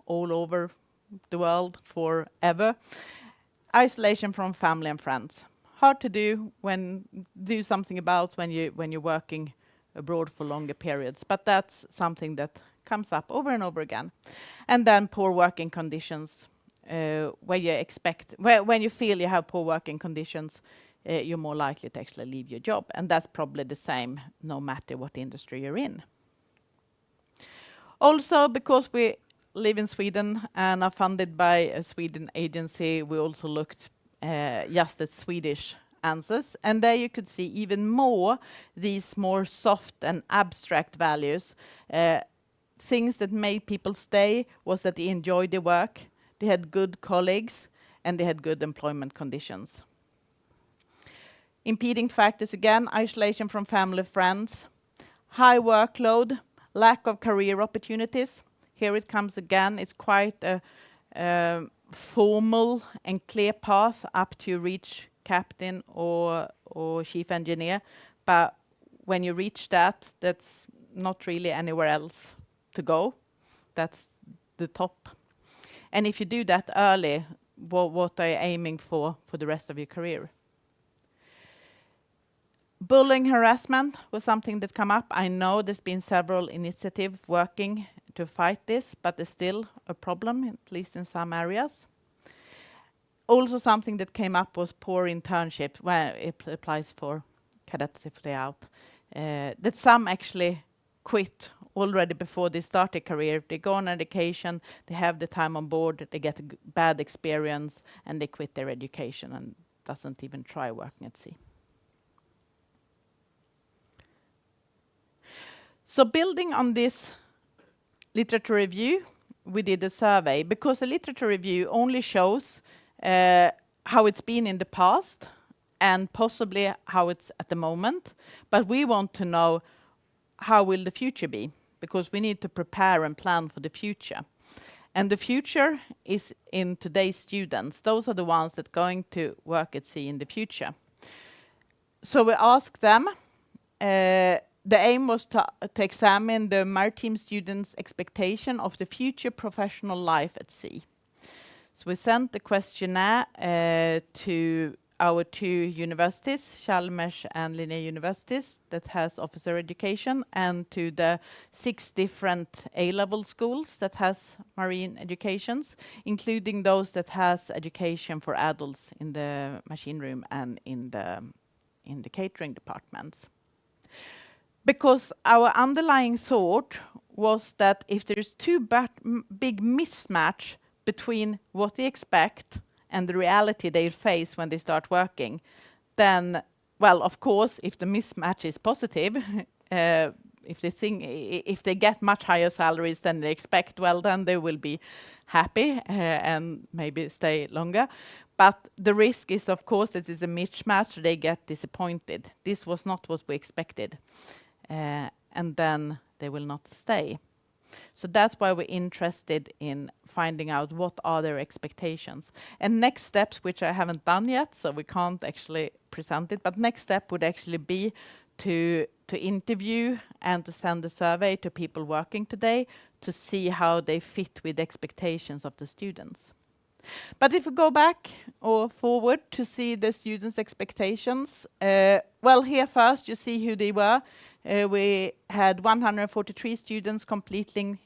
all over the world forever. Isolation from family and friends. Hard to do something about when you're working abroad for longer periods, but that's something that comes up over and over again. And then poor working conditions, when you feel you have poor working conditions, you're more likely to actually leave your job. And that's probably the same no matter what industry you're in. Also, because we live in Sweden and are funded by a Sweden agency, we also looked just at Swedish answers. And there you could see even more these more soft and abstract values. Things that made people stay was that they enjoyed their work, they had good colleagues, and they had good employment conditions. Impeding factors again, isolation from family, friends, high workload, lack of career opportunities. Here it comes again. It's quite a formal and clear path up to reach captain or chief engineer. But when you reach that, that's not really anywhere else to go. That's the top. And if you do that early, what are you aiming for the rest of your career? Bullying, harassment was something that come up. I know there's been several initiatives working to fight this, but there's still a problem, at least in some areas. Also something that came up was poor internship, where it applies for cadets if they're out. That some actually quit already before they start a career. They go on education, they have the time on board, they get a bad experience, and they quit their education and doesn't even try working at sea. So building on this literature review, we did a survey, because a literature review only shows how it's been in the past and possibly how it's at the moment. But we want to know how will the future be, because we need to prepare and plan for the future. And the future is in today's students. Those are the ones that are going to work at sea in the future. So we asked them, the aim was to examine the maritime students' expectation of the future professional life at sea. So we sent the questionnaire to our 2 universities, Chalmers and Linné universities, that has officer education, and to the 6 different A-level schools that has marine educations, including those that has education for adults in the machine room and in the catering departments. Because our underlying thought was that if there's too big mismatch between what they expect and the reality they face when they start working, then, well, of course, if the mismatch is positive, if they get much higher salaries than they expect, well, then they will be happy and maybe stay longer. But the risk is, of course, that it's a mismatch, they get disappointed. This was not what we expected. And then they will not stay. So that's why we're interested in finding out what are their expectations. And next steps, which I haven't done yet, so we can't actually present it, but next step would actually be to interview and to send a survey to people working today to see how they fit with the expectations of the students. But if we go back or forward to see the students' expectations, well, here first you see who they were. We had 143 students completing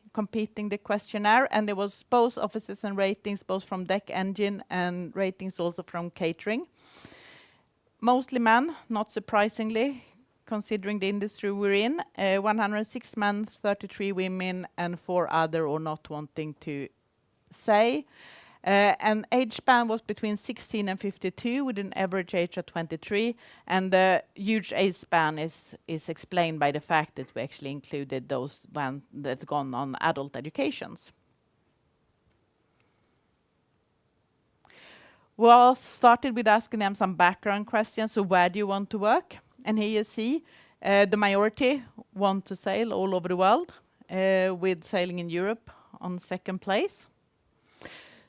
the questionnaire, and there was both officers and ratings, both from deck engine and ratings also from catering. Mostly men, not surprisingly, considering the industry we're in. 106 men, 33 women, and 4 other or not wanting to say. And age span was between 16 and 52, with an average age of 23. And the huge age span is explained by the fact that we actually included those that's gone on adult educations. We all started with asking them some background questions. So where do you want to work? And here you see the majority want to sail all over the world, with sailing in Europe on 2nd place.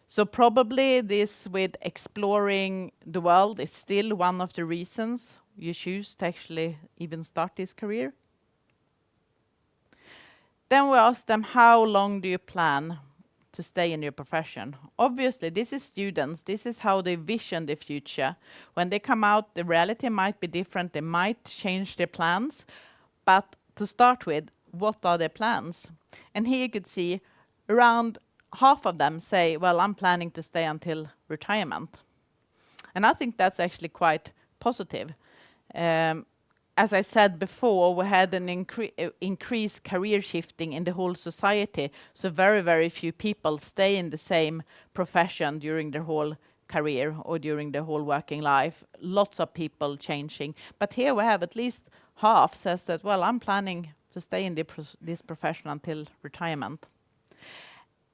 So probably this with exploring the world is still one of the reasons you choose to actually even start this career. Then we asked them, how long do you plan to stay in your profession? Obviously, this is students. This is how they vision the future. When they come out, the reality might be different. They might change their plans. But to start with, what are their plans. And here you could see around half of them say, well, I'm planning to stay until retirement. And I think that's actually quite positive. As I said before, we had an increased career shifting in the whole society. So very, very few people stay in the same profession during their whole career or during their whole working life. Lots of people changing. But here we have at least half says that, well, I'm planning to stay in this profession until retirement.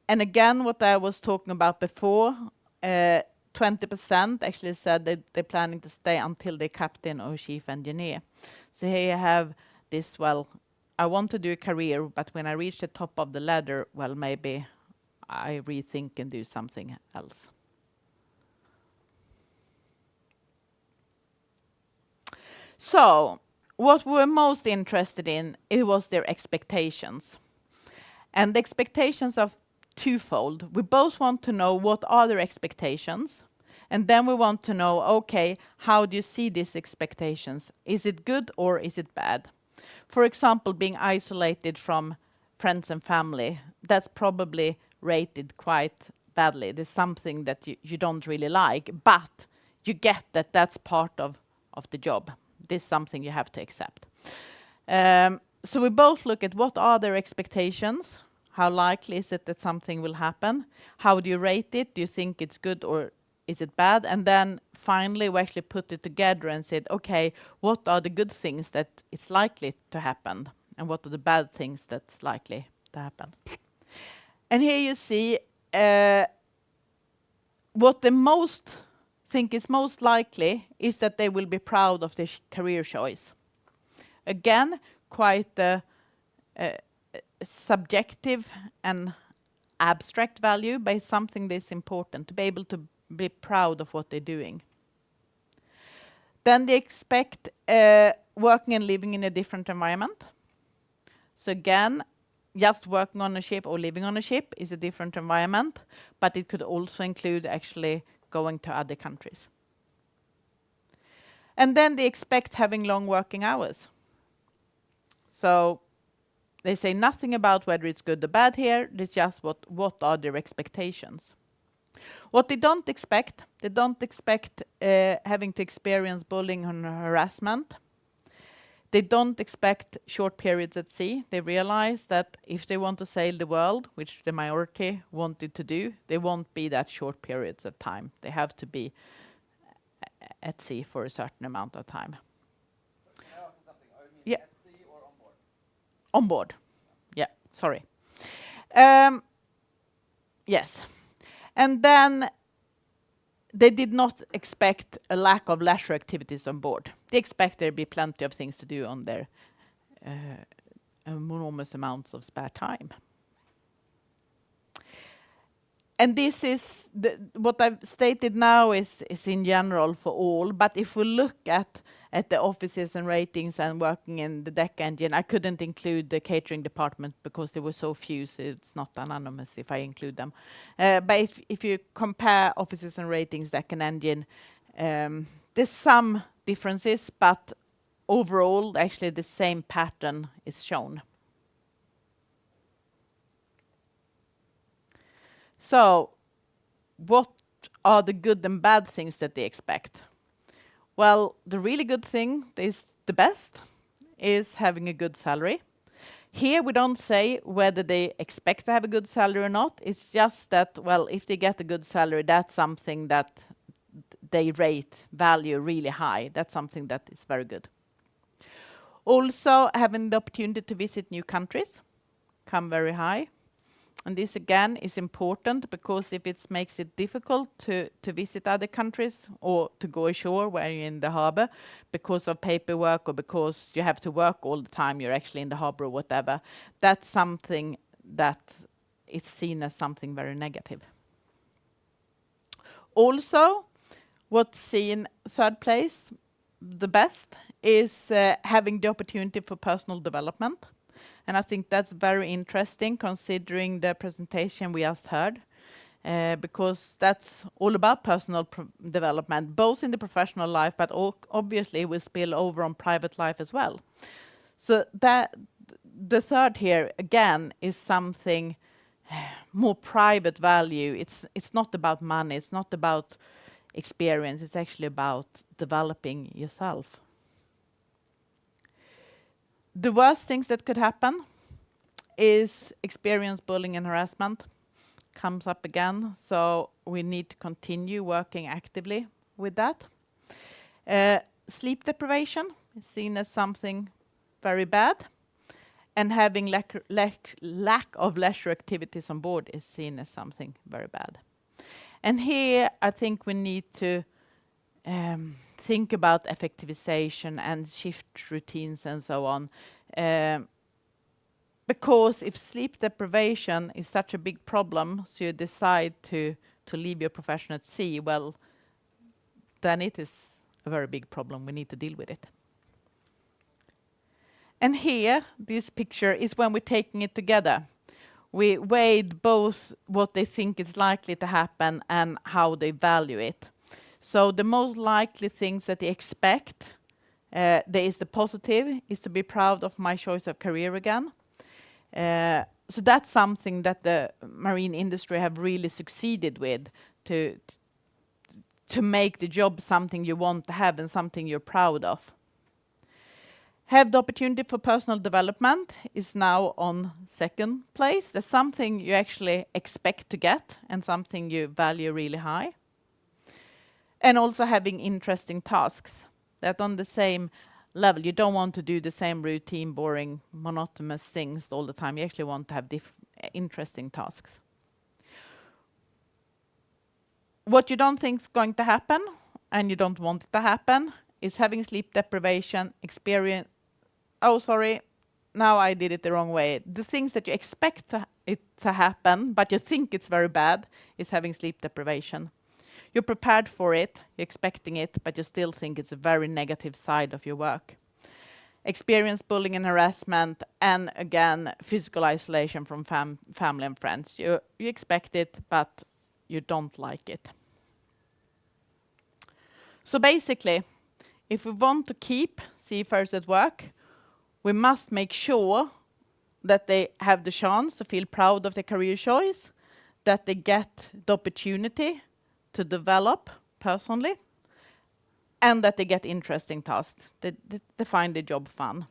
And again, what I was talking about before, 20% actually said that they're planning to stay until they're captain or chief engineer. So here you have this, well, I want to do a career, but when I reach the top of the ladder, well, maybe I rethink and do something else. So what we were most interested in, it was their expectations. And the expectations are twofold. We both want to know what are their expectations, and then we want to know, okay, how do you see these expectations? Is it good or is it bad? For example, being isolated from friends and family, that's probably rated quite badly. There's something that you don't really like, but you get that that's part of the job. This is something you have to accept. So we both look at what are their expectations. How likely is it that something will happen? How do you rate it? Do you think it's good or is it bad? And then finally, we actually put it together and said, okay, what are the good things that it's likely to happen? And what are the bad things that's likely to happen? And here you see what the most think is most likely is that they will be proud of their career choice. Again, quite a subjective and abstract value, but it's something that's important to be able to be proud of what they're doing. Then they expect working and living in a different environment. So again, just working on a ship or living on a ship is a different environment, but it could also include actually going to other countries. And then they expect having long working hours. So they say nothing about whether it's good or bad here, it's just what are their expectations. What they don't expect having to experience bullying and harassment. They don't expect short periods at sea. They realize that if they want to sail the world, which the majority wanted to do, they won't be that short periods of time. They have to be at sea for a certain amount of time. Can I ask you something? Are you mean Yeah. at sea or on board? On board. Yeah, sorry. Yes. And then they did not expect a lack of leisure activities on board. They expect there be plenty of things to do on their enormous amounts of spare time. And this is what I've stated now is in general for all. But if we look at the offices and ratings and working in the deck engine, I couldn't include the catering department because there were so few, so it's not anonymous if I include them. But if you compare offices and ratings, deck and engine, there's some differences, but overall, actually the same pattern is shown. So, what are the good and bad things that they expect? Well, the really good thing is the best is having a good salary. Here we don't say whether they expect to have a good salary or not. It's just that, well, if they get a good salary, that's something that they rate value really high. That's something that is very good. Also, having the opportunity to visit new countries come very high. And this again is important because if it makes it difficult to visit other countries or to go ashore where you're in the harbor because of paperwork or because you have to work all the time, you're actually in the harbor or whatever, that's something that is seen as something very negative. Also, what's seen third place, the best, is having the opportunity for personal development. And I think that's very interesting considering the presentation we just heard, because that's all about personal development, both in the professional life, but obviously will spill over on private life as well. So the third here, again, is something more private value. It's not about money, it's not about experience, it's actually about developing yourself. The worst things that could happen is experience bullying and harassment comes up again, so we need to continue working actively with that. Sleep deprivation is seen as something very bad, and having lack of leisure activities on board is seen as something very bad. And here I think we need to think about effectivization and shift routines and so on. Because if sleep deprivation is such a big problem, so you decide to leave your profession at sea, well, then it is a very big problem. We need to deal with it. And here, this picture is when we're taking it together. We weighed both what they think is likely to happen and how they value it. So the most likely things that they expect, there is the positive, is to be proud of my choice of career again. So that's something that the marine industry have really succeeded with, to make the job something you want to have and something you're proud of. Have the opportunity for personal development is now on second place. That's something you actually expect to get and something you value really high. And also having interesting tasks that on the same level, you don't want to do the same routine, boring, monotonous things all the time. You actually want to have interesting tasks. What you don't think is going to happen, and you don't want it to happen, is having sleep deprivation, now I did it the wrong way. The things that you expect it to happen, but you think it's very bad, is having sleep deprivation. You're prepared for it, you're expecting it, but you still think it's a very negative side of your work. Experience bullying and harassment, and again, physical isolation from family and friends. You expect it, but you don't like it. So basically, if we want to keep seafarers at work, we must make sure that they have the chance to feel proud of their career choice, that they get the opportunity to develop personally, and that they get interesting tasks, that they find the job fun.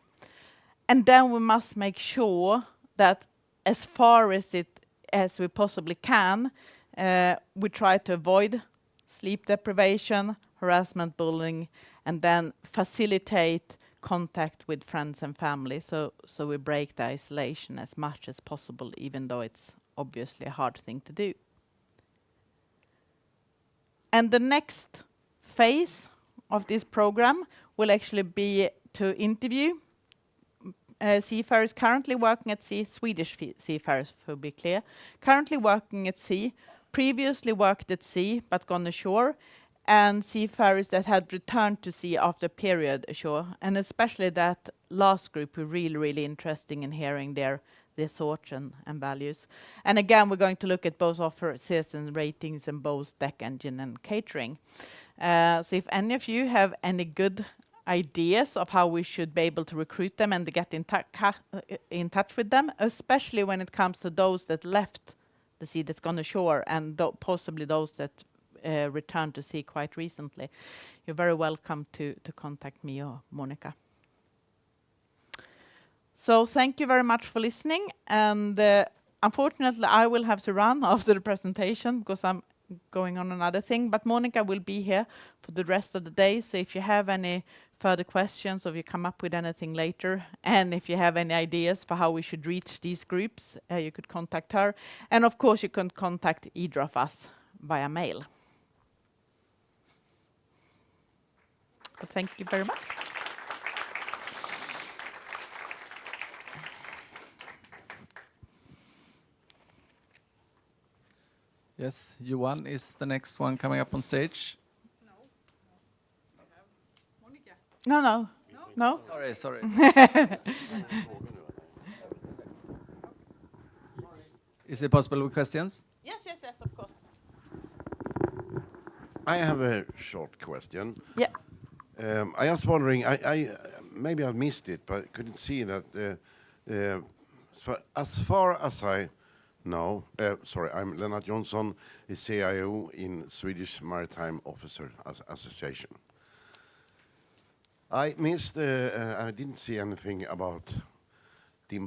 And then we must make sure that as far as we possibly can, we try to avoid sleep deprivation, harassment, bullying, and then facilitate contact with friends and family, so we break the isolation as much as possible, even though it's obviously a hard thing to do. And the next phase of this program will actually be to interview seafarers currently working at sea, Swedish seafarers, to be clear, currently working at sea, previously worked at sea but gone ashore, and seafarers that had returned to sea after a period ashore. And especially that last group were really, really interesting in hearing their thoughts and values. And again, we're going to look at both officers and ratings and both deck engine and catering. So if any of you have any good ideas of how we should be able to recruit them and to get in touch with them, especially when it comes to those that left the sea, that's gone ashore, and possibly those that returned to sea quite recently, you're very welcome to contact me or Monica. So thank you very much for listening, and unfortunately I will have to run after the presentation because I'm going on another thing, but Monica will be here for the rest of the day, so if you have any further questions or if you come up with anything later, and if you have any ideas for how we should reach these groups, you could contact her, and of course you can contact either of us via mail. So thank you very much. Yes, Johan is the next one coming up on stage. No. Sorry. Is it possible with questions? Yes, of course. I have a short question. Yeah. I was wondering, I maybe I missed it, but I couldn't see that As far as I know, I'm Lennart Jonsson, the CIO in Swedish Maritime Officer Association. I didn't see anything about the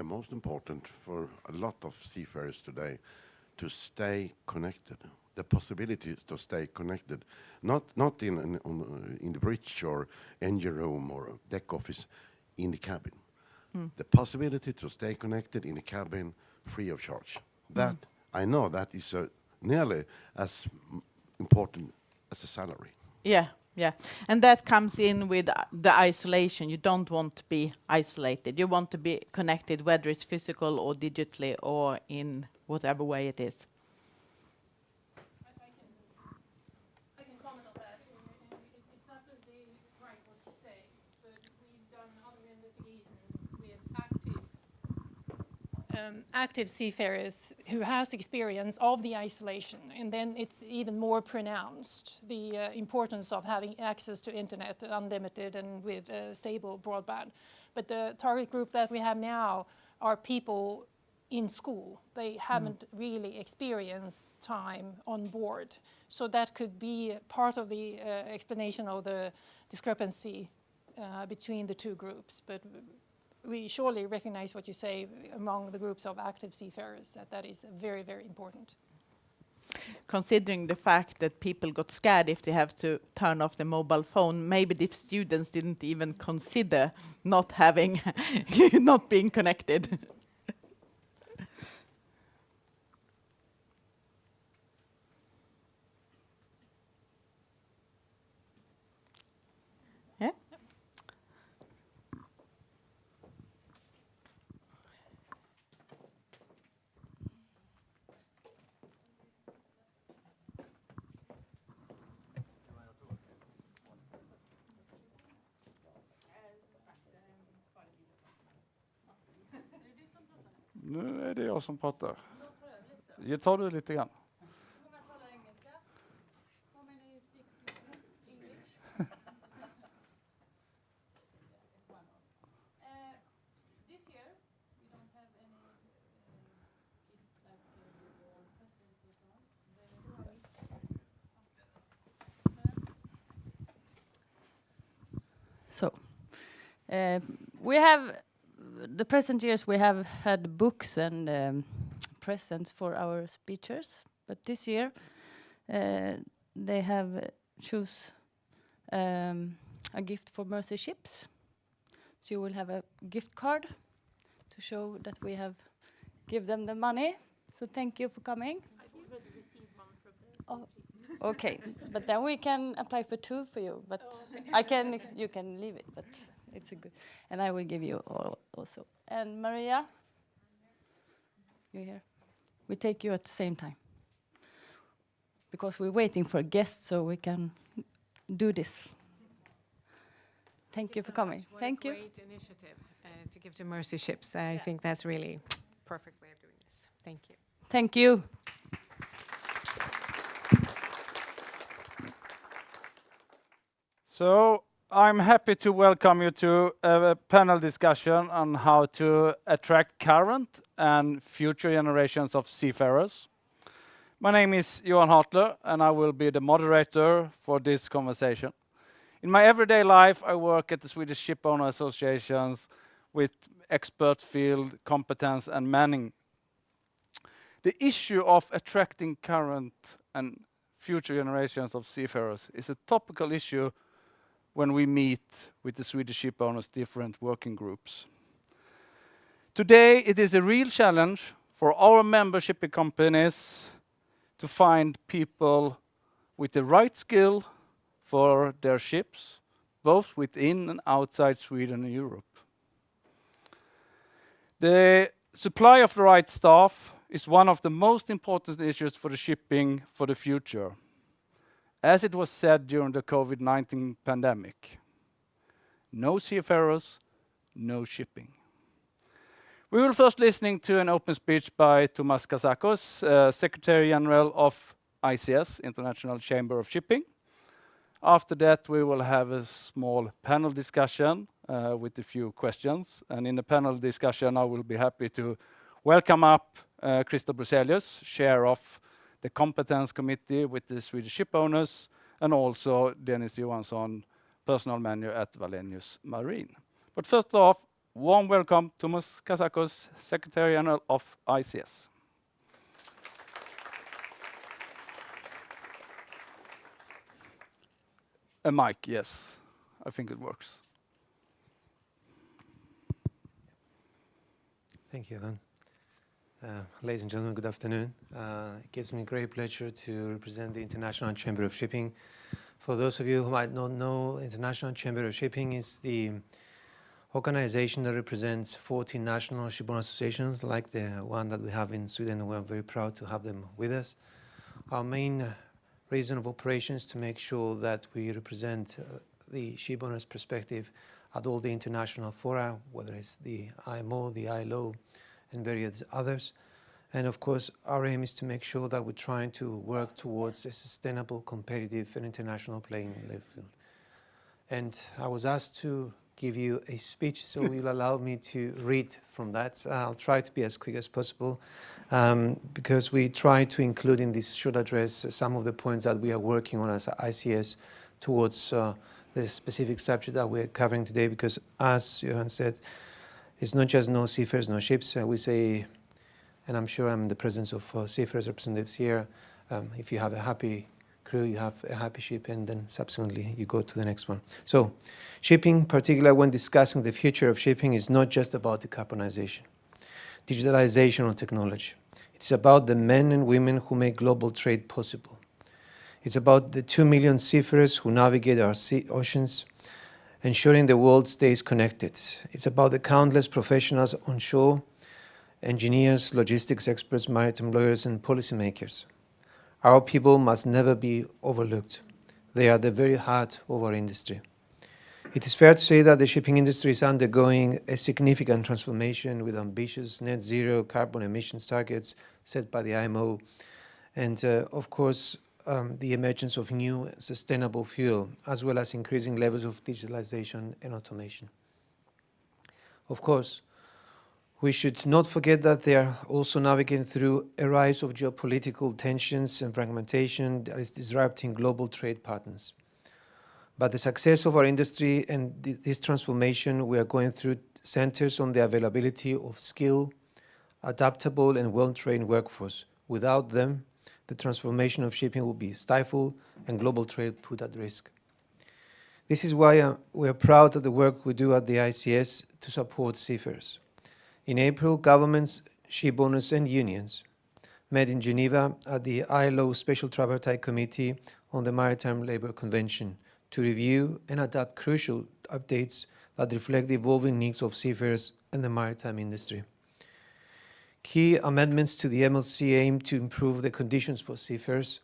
most important for a lot of seafarers today, to stay connected. The possibility to stay connected, not in the bridge or engine room or deck office, in the cabin. The possibility to stay connected in the cabin free of charge. That I know that is nearly as important as a salary. Yeah, yeah. And that comes in with the isolation. You don't want to be isolated. You want to be connected, whether it's physical or digitally or in whatever way it is. I can comment on that. It's absolutely right what you say, but we've done other investigations with active seafarers who has experience of the isolation, and then it's even more pronounced, the importance of having access to internet, unlimited and with stable broadband. But the target group that we have now are people in school. They haven't really experienced time on board. So that could be part of the explanation of the discrepancy between the two groups. But we surely recognize what you say among the groups of active seafarers, that is very, very important. Considering the fact that people got scared if they have to turn off the mobile phone, maybe the students didn't even consider not having, not being connected. Yeah. Nu är det jag som pratar. Jag tar du lite grann. So, we have the present years we have had books and presents for our speakers, but this year they have choose a gift for Mercy Ships. So you will have a gift card to show that we have give them the money. So thank you for coming. I've already received one from the Oh, okay, but then we can apply for 2 for you. But I can, you can leave it. But it's a good, and I will give you all also. And Maria, you're here. We take you at the same time because we're waiting for a guest, so we can do this. Thank you for coming. Thank you. What a great initiative to give to Mercy Ships. I think that's really perfect way of doing this. Thank you. Thank you. So I'm happy to welcome you to a panel discussion on how to attract current and future generations of seafarers. My name is Johan Hartler, and I will be the moderator for this conversation. In my everyday life, I work at the Swedish Shipowner Associations with expert field competence and manning. The issue of attracting current and future generations of seafarers is a topical issue when we meet with the Swedish shipowners' different working groups. Today, it is a real challenge for our member shipping companies to find people with the right skill for their ships, both within and outside Sweden and Europe. The supply of the right staff is one of the most important issues for the shipping for the future. As it was said during the COVID-19 pandemic, no seafarers, no shipping. We will first listening to an open speech by Thomas Kasakos, Secretary General of ICS, International Chamber of Shipping. After that, we will have a small panel discussion with a few questions. And in the panel discussion, I will be happy to welcome up Christer Bruzelius, Chair of the Competence Committee with the Swedish Ship Owners, and also Dennis Johansson, Personal Manager at Wallenius Marine. But first off, warm welcome to Thomas Kazakos, Secretary General of ICS. A mic, yes. I think it works. Thank you, Ivan. Ladies and gentlemen, good afternoon. It gives me great pleasure to represent the International Chamber of Shipping. For those of you who might not know, International Chamber of Shipping is the organization that represents 40 national shipowner associations, like the one that we have in Sweden. We're very proud to have them with us. Our main reason of operation is to make sure that we represent the shipowner's perspective at all the international fora, whether it's the IMO, the ILO, and various others. And of course, our aim is to make sure that we're trying to work towards a sustainable, competitive, and international playing field. And I was asked to give you a speech, so you'll allow me to read from that. I'll try to be as quick as possible, because we try to include in this short address some of the points that we are working on as ICS towards the specific subject that we're covering today, because as Johan said, it's not just no seafarers, no ships. We say, and I'm sure I'm in the presence of seafarers representatives here, if you have a happy crew, you have a happy ship, and then subsequently you go to the next one. So shipping, particularly when discussing the future of shipping, is not just about decarbonization, digitalization or technology. It's about the men and women who make global trade possible. It's about the 2 million seafarers who navigate our oceans, ensuring the world stays connected. It's about the countless professionals on shore, engineers, logistics experts, maritime lawyers, and policymakers. Our people must never be overlooked. They are the very heart of our industry. It is fair to say that the shipping industry is undergoing a significant transformation with ambitious net zero carbon emissions targets set by the IMO, and of course, the emergence of new sustainable fuel, as well as increasing levels of digitalization and automation. Of course, we should not forget that they are also navigating through a rise of geopolitical tensions and fragmentation that is disrupting global trade patterns. But the success of our industry and this transformation we are going through centers on the availability of skilled, adaptable, and well-trained workforce. Without them, the transformation of shipping will be stifled and global trade put at risk. This is why we are proud of the work we do at the ICS to support seafarers. In April, governments, ship owners, and unions met in Geneva at the ILO Special Tripartite Committee on the Maritime Labour Convention to review and adapt crucial updates that reflect the evolving needs of seafarers and the maritime industry. Key amendments to the MLC aim to improve the conditions for seafarers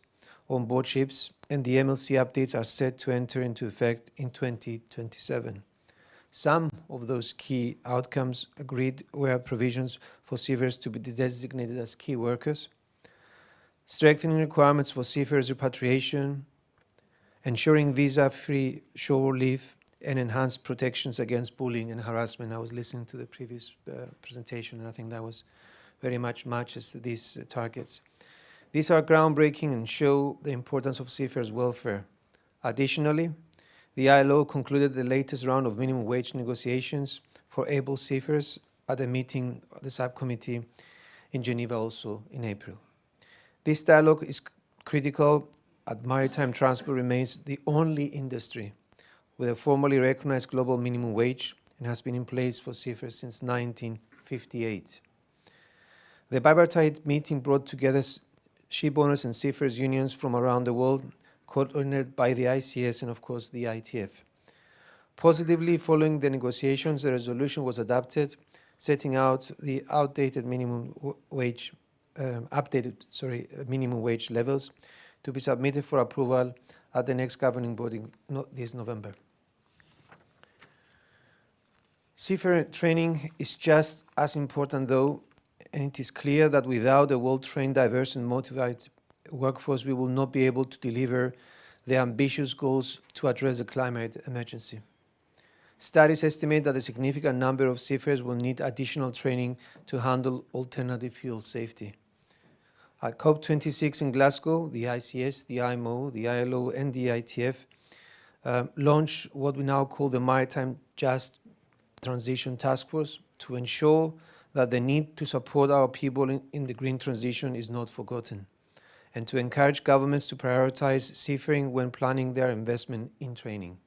on board ships, and the MLC updates are set to enter into effect in 2027. Some of those key outcomes agreed were provisions for seafarers to be designated as key workers, strengthening requirements for seafarers' repatriation, ensuring visa-free shore leave, and enhanced protections against bullying and harassment. I was listening to the previous presentation, and I think that was very much matches these targets. These are groundbreaking and show the importance of seafarers' welfare. Additionally, the ILO concluded the latest round of minimum wage negotiations for able seafarers at a meeting of the subcommittee in Geneva also in April. This dialogue is critical as maritime transport remains the only industry with a formally recognized global minimum wage and has been in place for seafarers since 1958. The bipartite meeting brought together ship owners and seafarers unions from around the world, coordinated by the ICS and of course the ITF. Positively, following the negotiations, a resolution was adopted setting out the updated minimum wage levels to be submitted for approval at the next governing body this November. Seafarer training is just as important though, and it is clear that without a well-trained, diverse and motivated workforce, we will not be able to deliver the ambitious goals to address the climate emergency. Studies estimate that a significant number of seafarers will need additional training to handle alternative fuel safety. At COP26 in Glasgow, the ICS, the IMO, the ILO, and the ITF launched what we now call the Maritime Just Transition Task Force to ensure that the need to support our people in the green transition is not forgotten, and to encourage governments to prioritize seafaring when planning their investment in training.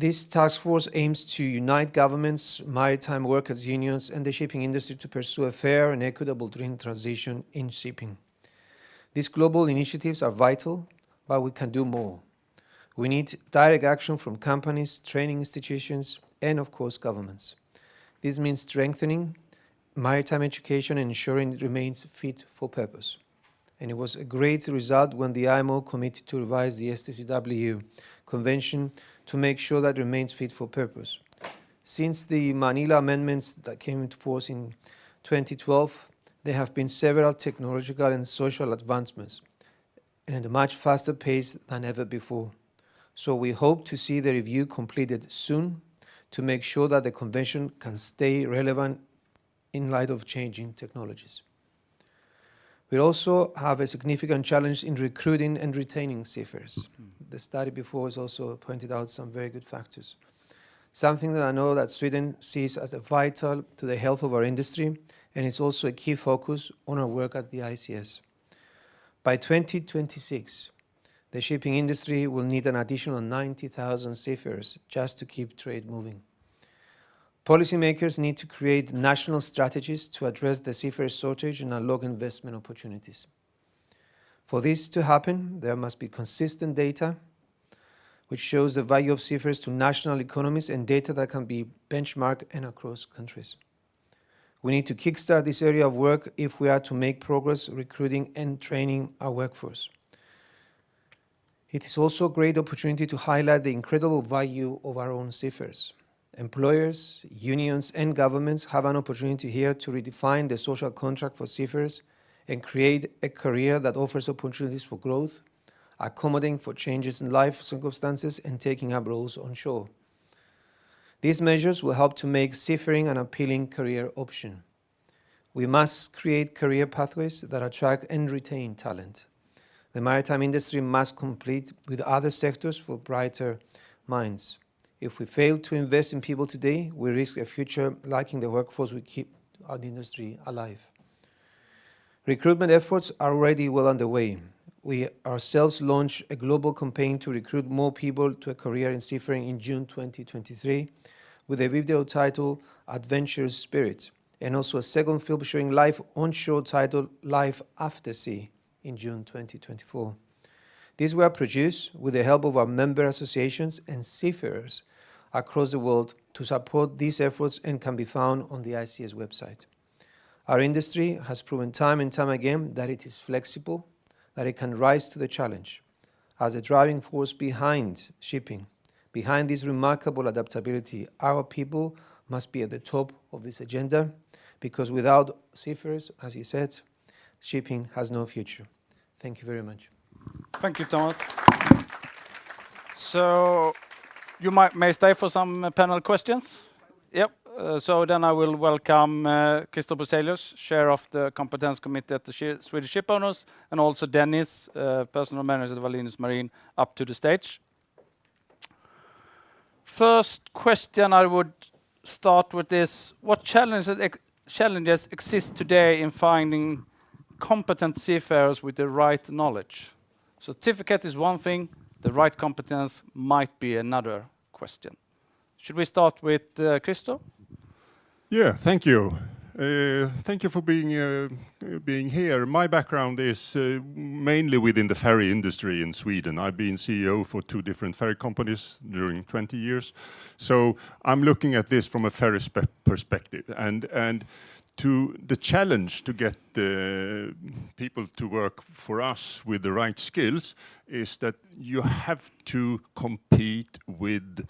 This task force aims to unite governments, maritime workers' unions, and the shipping industry to pursue a fair and equitable green transition in shipping. These global initiatives are vital, but we can do more. We need direct action from companies, training institutions, and of course governments. This means strengthening maritime education and ensuring it remains fit for purpose. And it was a great result when the IMO committed to revise the STCW Convention to make sure that it remains fit for purpose. Since the Manila amendments that came into force in 2012, there have been several technological and social advancements, and at a much faster pace than ever before. So we hope to see the review completed soon to make sure that the convention can stay relevant in light of changing technologies. We also have a significant challenge in recruiting and retaining seafarers. The study before has also pointed out some very good factors. Something that I know that Sweden sees as vital to the health of our industry, and it's also a key focus on our work at the ICS. By 2026, the shipping industry will need an additional 90,000 seafarers just to keep trade moving. Policymakers need to create national strategies to address the seafarer shortage and unlock investment opportunities. For this to happen, there must be consistent data which shows the value of seafarers to national economies and data that can be benchmarked and across countries. We need to kickstart this area of work if we are to make progress recruiting and training our workforce. It is also a great opportunity to highlight the incredible value of our own seafarers. Employers, unions, and governments have an opportunity here to redefine the social contract for seafarers and create a career that offers opportunities for growth, accommodating for changes in life circumstances, and taking up roles on shore. These measures will help to make seafaring an appealing career option. We must create career pathways that attract and retain talent. The maritime industry must compete with other sectors for brighter minds. If we fail to invest in people today, we risk a future lacking the workforce we keep our industry alive. Recruitment efforts are already well underway. We ourselves launched a global campaign to recruit more people to a career in seafaring in June 2023 with a video titled Adventurous Spirit, and also a second film showing life onshore titled Life After Sea in June 2024. These were produced with the help of our member associations and seafarers across the world to support these efforts and can be found on the ICS website. Our industry has proven time and time again that it is flexible, that it can rise to the challenge. As a driving force behind shipping, behind this remarkable adaptability, our people must be at the top of this agenda, because without seafarers, as he said, shipping has no future. Thank you very much. Thank you, Thomas. So you may stay for some panel questions. Yep. So then I will welcome Christer Bruzelius, Chair of the Competence Committee at the Swedish Shipowners, and also Dennis, Personal Manager at Wallenius Marine, up to the stage. First question I would start with is, what challenges exist today in finding competent seafarers with the right knowledge? Certificate is one thing, the right competence might be another question. Should we start with Christer? Yeah, thank you. Thank you for being here. My background is mainly within the ferry industry in Sweden. I've been CEO for 2 different ferry companies during 20 years. So I'm looking at this from a ferry perspective. And to the challenge to get the people to work for us with the right skills is that you have to compete with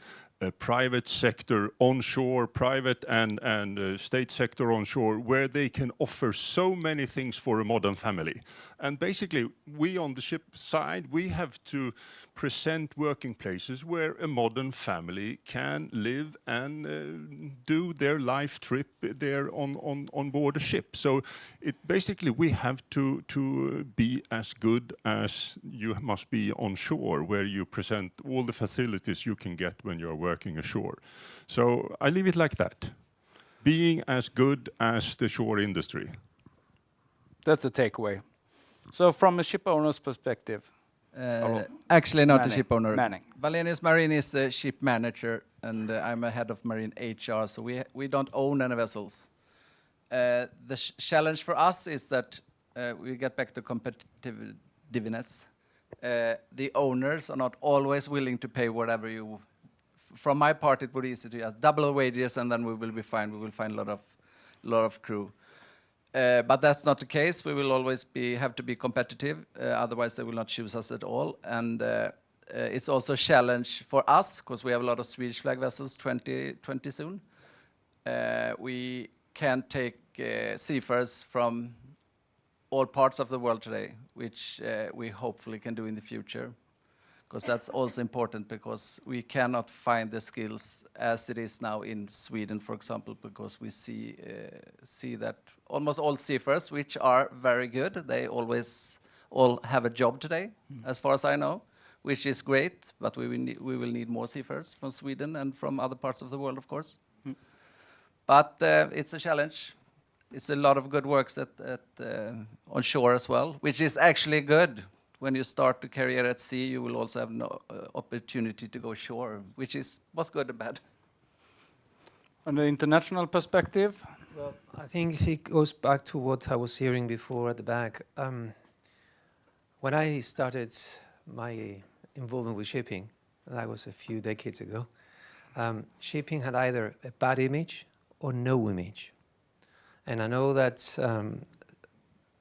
private sector onshore, private and state sector onshore, where they can offer so many things for a modern family. And basically, we on the ship side, we have to present working places where a modern family can live and do their life trip there on board a ship. So it basically, we have to be as good as you must be on shore, where you present all the facilities you can get when you're working ashore. So I leave it like that. Being as good as the shore industry. That's a takeaway. So from a ship owner's perspective, Actually, not a Manning. ship owner. Manning. Wallenius Marine is a ship manager, and I'm a head of marine HR, so we don't own any vessels. The challenge for us is that we get back to competitiveness. The owners are not always willing to pay whatever you. From my part, it would be easy to just double the wages, and then we will be fine. We will find a lot of crew. But that's not the case. We will always have to be competitive. Otherwise, they will not choose us at all. And it's also a challenge for us because we have a lot of Swedish flag vessels, 20 soon. We can take seafarers from all parts of the world today, which we hopefully can do in the future. Because that's also important, because we cannot find the skills as it is now in Sweden, for example, because we see that almost all seafarers, which are very good, they always all have a job today, as far as I know, which is great, but we will need more seafarers from Sweden and from other parts of the world, of course. But it's a challenge. It's a lot of good works on shore as well, which is actually good. When you start a career at sea, you will also have no opportunity to go ashore, which is both good and bad. on the international perspective, Well, I think it goes back to what I was hearing before at the back. When I started my involvement with shipping, that was a few decades ago, shipping had either a bad image or no image. And I know that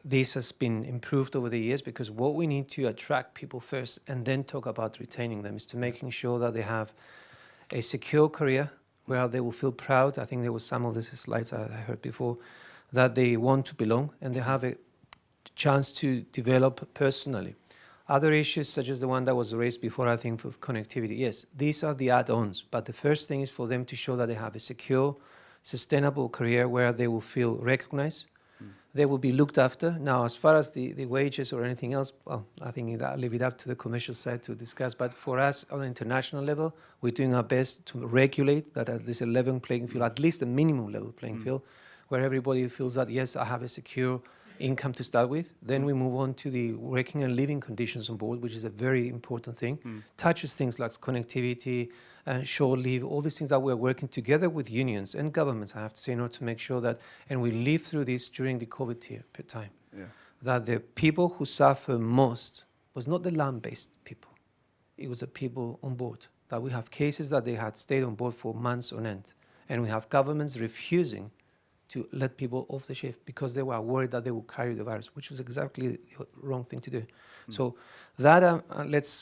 this has been improved over the years, because what we need to attract people first and then talk about retaining them is to making sure that they have a secure career where they will feel proud. I think there was some of the slides I heard before, that they want to belong and they have a chance to develop personally. Other issues, such as the one that was raised before, I think, with connectivity, yes, these are the add-ons, but the first thing is for them to show that they have a secure, sustainable career where they will feel recognized, they will be looked after. Now, as far as the wages or anything else, well, I think I'll leave it up to the commercial side to discuss. But for us, on an international level, we're doing our best to regulate that at least a level playing field, at least a minimum level playing field, where everybody feels that, yes, I have a secure income to start with. Then we move on to the working and living conditions on board, which is a very important thing. Touches things like connectivity, shore leave, all these things that we're working together with unions and governments, I have to say, in order to make sure that, and we lived through this during the COVID time, that the people who suffer most was not the land-based people. It was the people on board. That we have cases that they had stayed on board for months on end. And we have governments refusing to let people off the ship because they were worried that they would carry the virus, which was exactly the wrong thing to do. So that,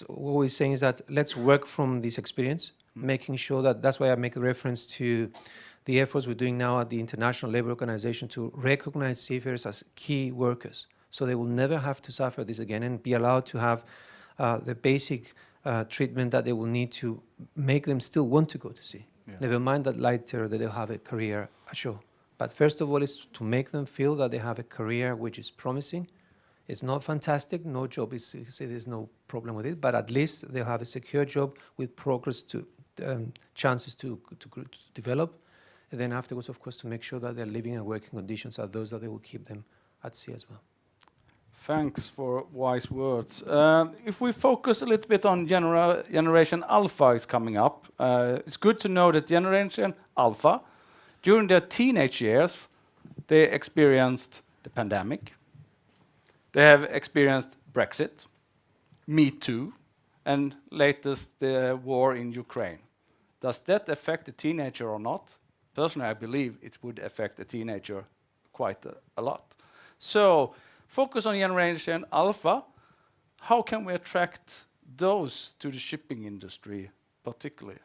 what we're saying is that let's work from this experience, making sure that, that's why I make a reference to the efforts we're doing now at the International Labour Organization to recognize seafarers as key workers, so they will never have to suffer this again and be allowed to have the basic treatment that they will need to make them still want to go to sea. Never mind that later that they'll have a career ashore. But first of all, is to make them feel that they have a career which is promising. It's not fantastic. No job is, there's no problem with it. But at least they'll have a secure job with progress to chances to develop. And then afterwards, of course, to make sure that their living and working conditions are those that they will keep them at sea as well. thanks for wise words. If we focus a little bit on Generation Alpha is coming up, it's good to know that Generation Alpha, during their teenage years, they experienced the pandemic. They have experienced Brexit, Me Too, and latest the war in Ukraine. Does that affect the teenager or not? Personally, I believe it would affect the teenager quite a lot. So, focus on Generation Alpha. How can we attract those to the shipping industry particularly?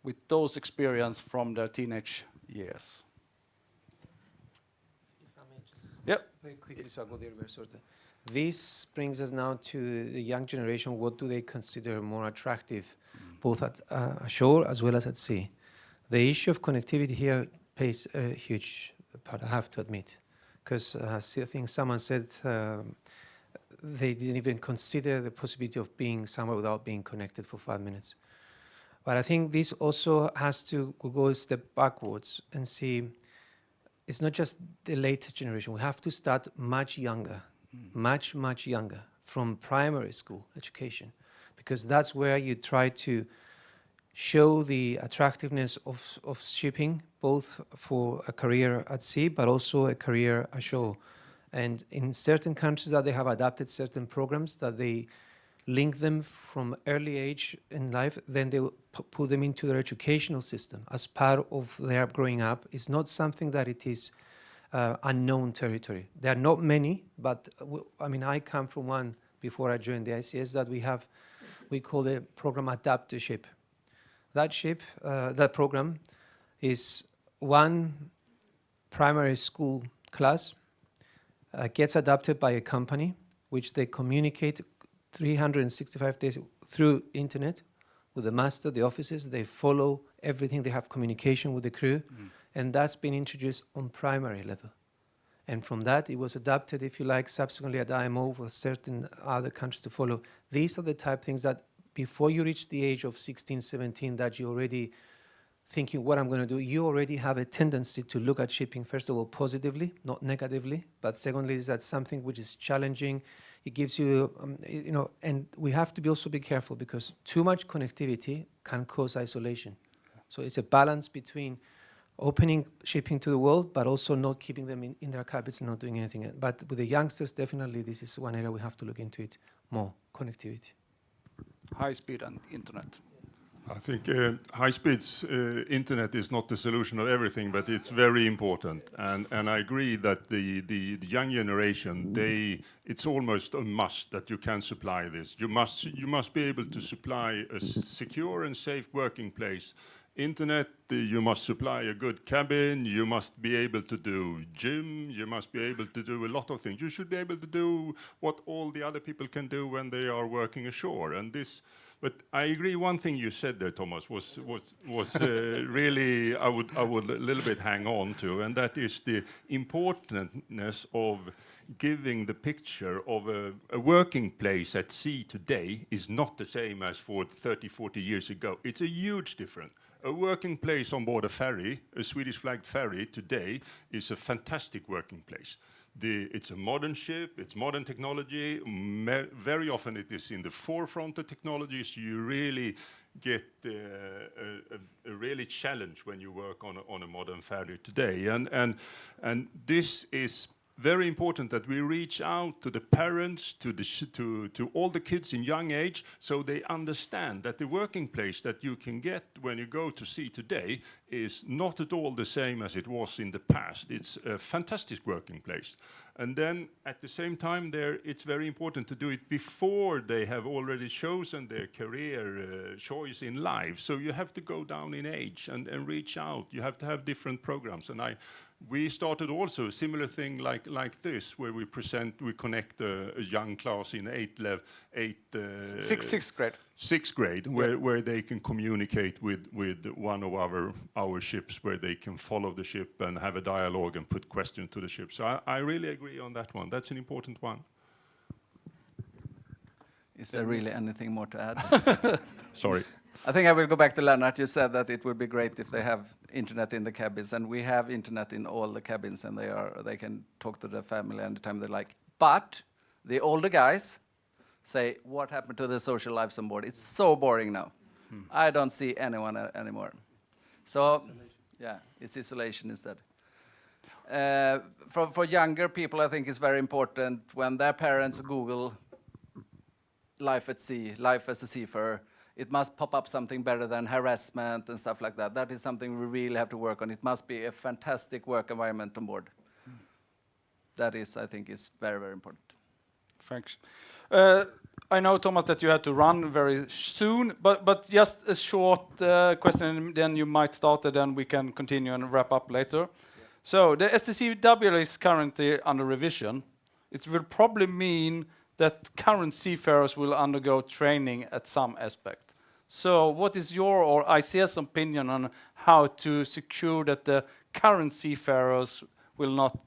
with those experience from their teenage years. If I may just Yep. very quickly, so I'll go there very shortly. This brings us now to the young generation. What do they consider more attractive, both at ashore as well as at sea? The issue of connectivity here plays a huge part, I have to admit, because I think someone said they didn't even consider the possibility of being somewhere without being connected for 5 minutes. But I think this also has to go a step backwards and see it's not just the latest generation. We have to start much younger, much younger, from primary school education, because that's where you try to show the attractiveness of shipping, both for a career at sea, but also a career ashore. And in certain countries that they have adapted certain programs that they link them from early age in life, then they will put them into their educational system as part of their growing up. It's not something that it is unknown territory. There are not many, but I mean, I come from one before I joined the ICS that we call the program Adaptership. That program is one primary school class, gets adopted by a company, which they communicate 365 days through internet with the master, the officers. They follow everything. They have communication with the crew. And that's been introduced on primary level. And from that, it was adapted, if you like, subsequently at IMO for certain other countries to follow. These are the type of things that before you reach the age of 16, 17, that you're already thinking what I'm going to do, you already have a tendency to look at shipping, first of all, positively, not negatively. But secondly, is that something which is challenging. It gives you, and we have to also be careful because too much connectivity can cause isolation. So it's a balance between opening shipping to the world, but also not keeping them in their cabins and not doing anything. But with the youngsters, definitely this is one area we have to look into it more, connectivity. High speed and internet. I think high-speed internet is not the solution of everything, but it's very important. And I agree that the young generation, it's almost a must that you can supply this. You must be able to supply a secure and safe working place. Internet, you must supply a good cabin. You must be able to do gym. You must be able to do a lot of things. You should be able to do what all the other people can do when they are working ashore. And this. But I agree. One thing you said there, Thomas, was really I would a little bit hang on to, and that is the importance of giving the picture of a working place at sea today is not the same as for 30, 40 years ago. It's a huge difference. A working place on board a ferry, a Swedish flagged ferry today, is a fantastic working place. It's a modern ship, it's modern technology. Very often it is in the forefront of technologies. You really get a really challenge when you work on a modern ferry today. And this is very important that we reach out to the parents, to all the kids in young age, so they understand that the working place that you can get when you go to sea today is not at all the same as it was in the past. It's a fantastic working place. And then at the same time it's very important to do it before they have already chosen their career choice in life. So you have to go down in age and reach out. You have to have different programs. And we started also a similar thing like this, where we connect a young class in Sixth grade. Sixth grade, where they can communicate with one of our ships, where they can follow the ship and have a dialogue and put questions to the ship. So I really agree on that one. That's an important one. Is there really anything more to add? Sorry. I think I will go back to Lennart. You said that it would be great if they have internet in the cabins, and we have internet in all the cabins, and they can talk to their family anytime they like. But the older guys say, what happened to the social lives on board? It's so boring now. I don't see anyone anymore. So, yeah, it's isolation instead. For younger people, I think it's very important when their parents Google life at sea, life as a seafarer, it must pop up something better than harassment and stuff like that. That is something we really have to work on. It must be a fantastic work environment on board. That is, I think, is very, very important. Thanks. I know, Thomas, that you have to run very soon, but just a short question, and then you might start, and then we can continue and wrap up later. So the STCW is currently under revision. It will probably mean that current seafarers will undergo training at some aspect. So what is your or ICS opinion on how to secure that the current seafarers will not,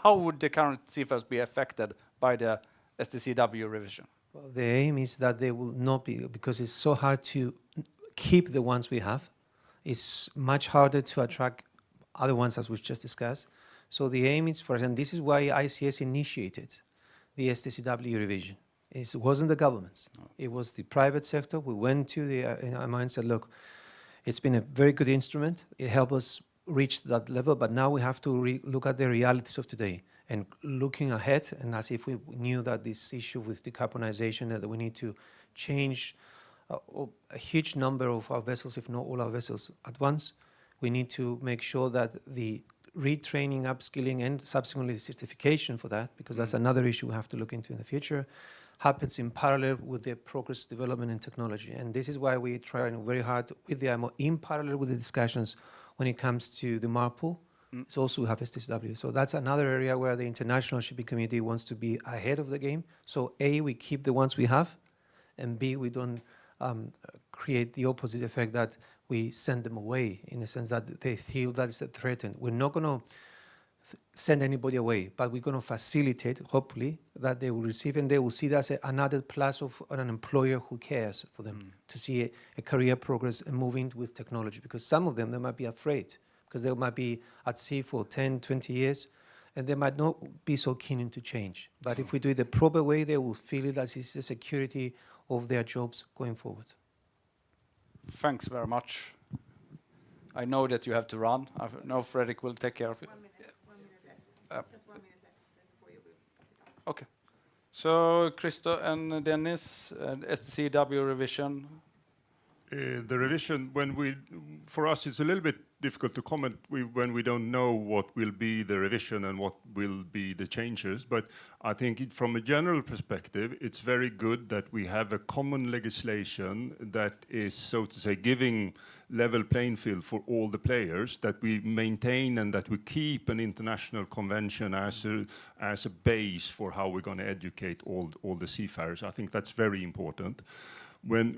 how would the current seafarers be affected by the STCW revision? Well, the aim is that they will not be, because it's so hard to keep the ones we have. It's much harder to attract other ones, as we've just discussed. So the aim is for us, and this is why ICS initiated the STCW revision. It wasn't the governments. No. It was the private sector. We went to the IMO and said, look, it's been a very good instrument. It helped us reach that level, but now we have to look at the realities of today. And looking ahead, and as if we knew that this issue with decarbonization, that we need to change a huge number of our vessels, if not all our vessels at once, we need to make sure that the retraining, upskilling, and subsequently certification for that, because that's another issue we have to look into in the future, happens in parallel with the progress, development, and technology. And this is why we try very hard with the IMO, in parallel with the discussions when it comes to the MARPOL. It's also we have STCW. So that's another area where the international shipping community wants to be ahead of the game. So A, we keep the ones we have, and B, we don't create the opposite effect that we send them away in the sense that they feel that it's a threat. We're not going to send anybody away, but we're going to facilitate, hopefully, that they will receive, and they will see that as another plus of an employer who cares for them to see a career progress and moving with technology. Because some of them, they might be afraid, because they might be at sea for 10, 20 years, and they might not be so keen to change. But if we do it the proper way, they will feel it as it's the security of their jobs going forward. Thanks very much. I know that you have to run. I know Fredrik will take care of it. 1 minute left. Just 1 minute left before you will. Okay. So, Christo and Dennis, STCW revision. The revision, for us, it's a little bit difficult to comment when we don't know what will be the revision and what will be the changes. But I think from a general perspective, it's very good that we have a common legislation that is, so to say, giving level playing field for all the players, that we maintain and that we keep an international convention as a base for how we're going to educate all the seafarers. I think that's very important. When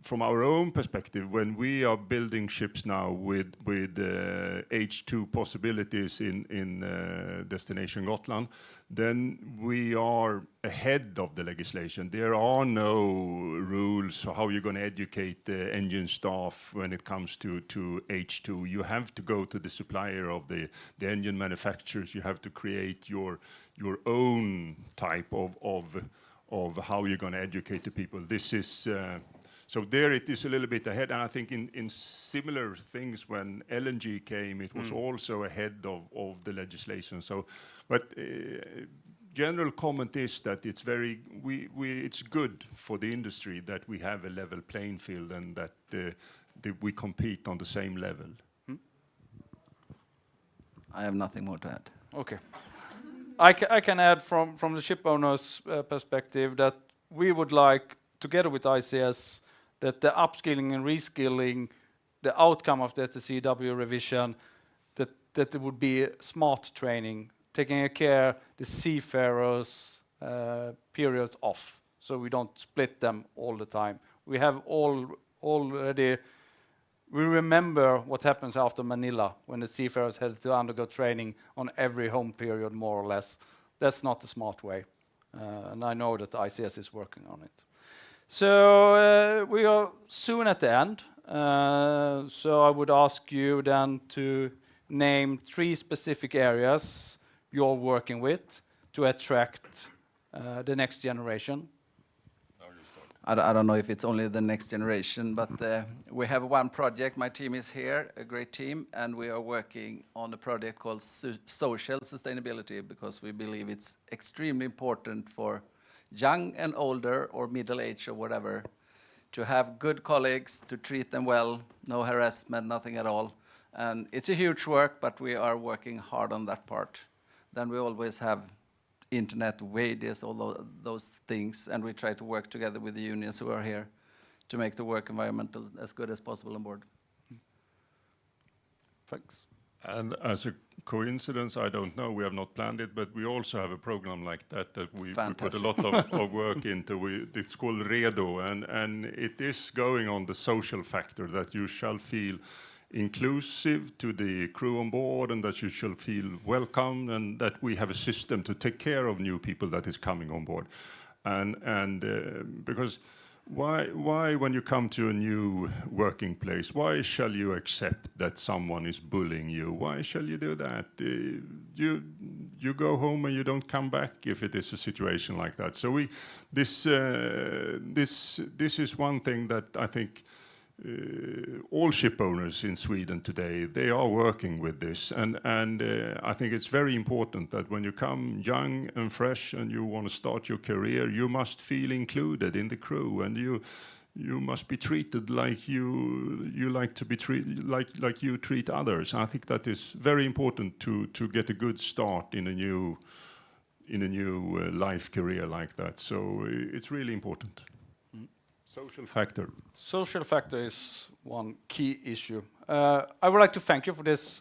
from our own perspective, when we are building ships now with H2 possibilities in destination Gotland, then we are ahead of the legislation. There are no rules for how you're going to educate the engine staff when it comes to H2. You have to go to the supplier of the engine manufacturers. You have to create your own type of how you're going to educate the people. This is so there it is a little bit ahead, and I think in similar things when LNG came, it was also ahead of the legislation. So, but general comment is that it's it's good for the industry that we have a level playing field and that we compete on the same level. I have nothing more to add. Okay. I can add from the ship owner's perspective that we would like, together with ICS, that the upskilling and reskilling, the outcome of the STCW revision, that there would be smart training, taking care the seafarers' periods off, so we don't split them all the time. We have already. We remember what happens after Manila when the seafarers had to undergo training on every home period, more or less. That's not the smart way. And I know that ICS is working on it. So we are soon at the end. So I would ask you then to name 3 specific areas you're working with to attract the next generation. I don't know if it's only the next generation, but we have one project. My team is here, a great team, and we are working on a project called social sustainability, because we believe it's extremely important for young and older or middle age or whatever to have good colleagues, to treat them well, no harassment, nothing at all. And it's a huge work, but we are working hard on that part. Then we always have internet wages, all those things, and we try to work together with the unions who are here to make the work environment as good as possible on board. Thanks. And as a coincidence, I don't know, we have not planned it, but we also have a program like that we put a lot of work into. It's called Redo, and it is going on the social factor, that you shall feel inclusive to the crew on board, and that you shall feel welcome, and that we have a system to take care of new people that is coming on board. And because why when you come to a new working place, why shall you accept that someone is bullying you? Why shall you do that? You go home and you don't come back if it is a situation like that. So this is one thing that I think all ship owners in Sweden today, they are working with this, and I think it's very important that when you come young and fresh and you want to start your career, you must feel included in the crew, and you must be treated like you like to be treated, like you treat others. I think that is very important to get a good start in a new life career like that. So it's really important. Social factor. Social factor is one key issue. I would like to thank you for this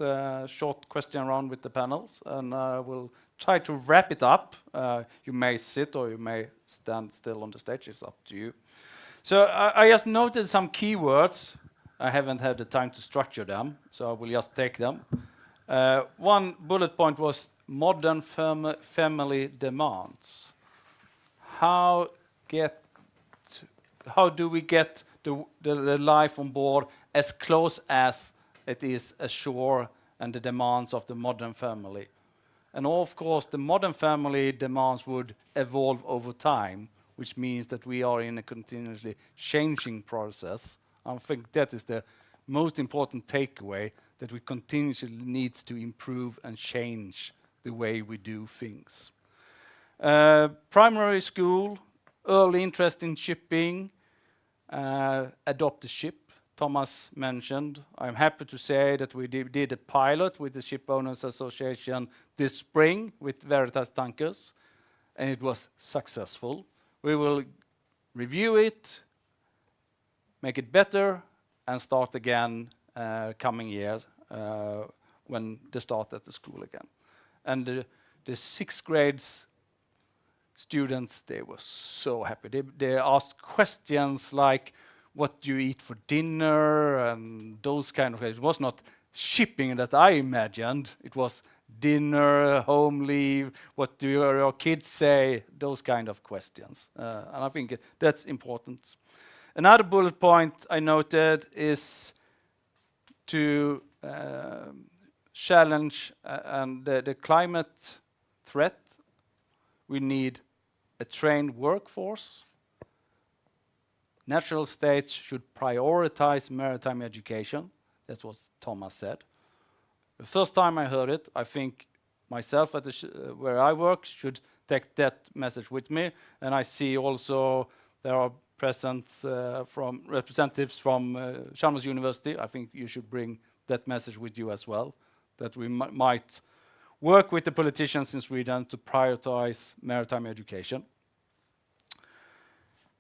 short question round with the panels, and I will try to wrap it up. You may sit or you may stand still on the stage, it's up to you. So I just noted some keywords. I haven't had the time to structure them, so I will just take them. One bullet point was modern family demands. How do we get the life on board as close as it is ashore and the demands of the modern family? And of course, the modern family demands would evolve over time, which means that we are in a continuously changing process. I think that is the most important takeaway, that we continuously need to improve and change the way we do things. Primary school, early interest in shipping, adopt a ship, Thomas mentioned. I'm happy to say that we did a pilot with the Ship Owners Association this spring with Veritas Tankers, and it was successful. We will review it, make it better, and start again coming years when they start at the school again. And the sixth grades students, they were so happy. They asked questions like, what do you eat for dinner, and those kind of things. It was not shipping that I imagined. It was dinner, home leave, what do your kids say, those kind of questions. And I think that's important. Another bullet point I noted is to challenge and the climate threat. We need a trained workforce. Natural states should prioritize maritime education. That's what Thomas said. The first time I heard it, I think myself at where I work should take that message with me. And I see also there are from representatives from Chalmers University. I think you should bring that message with you as well, that we might work with the politicians in Sweden to prioritize maritime education.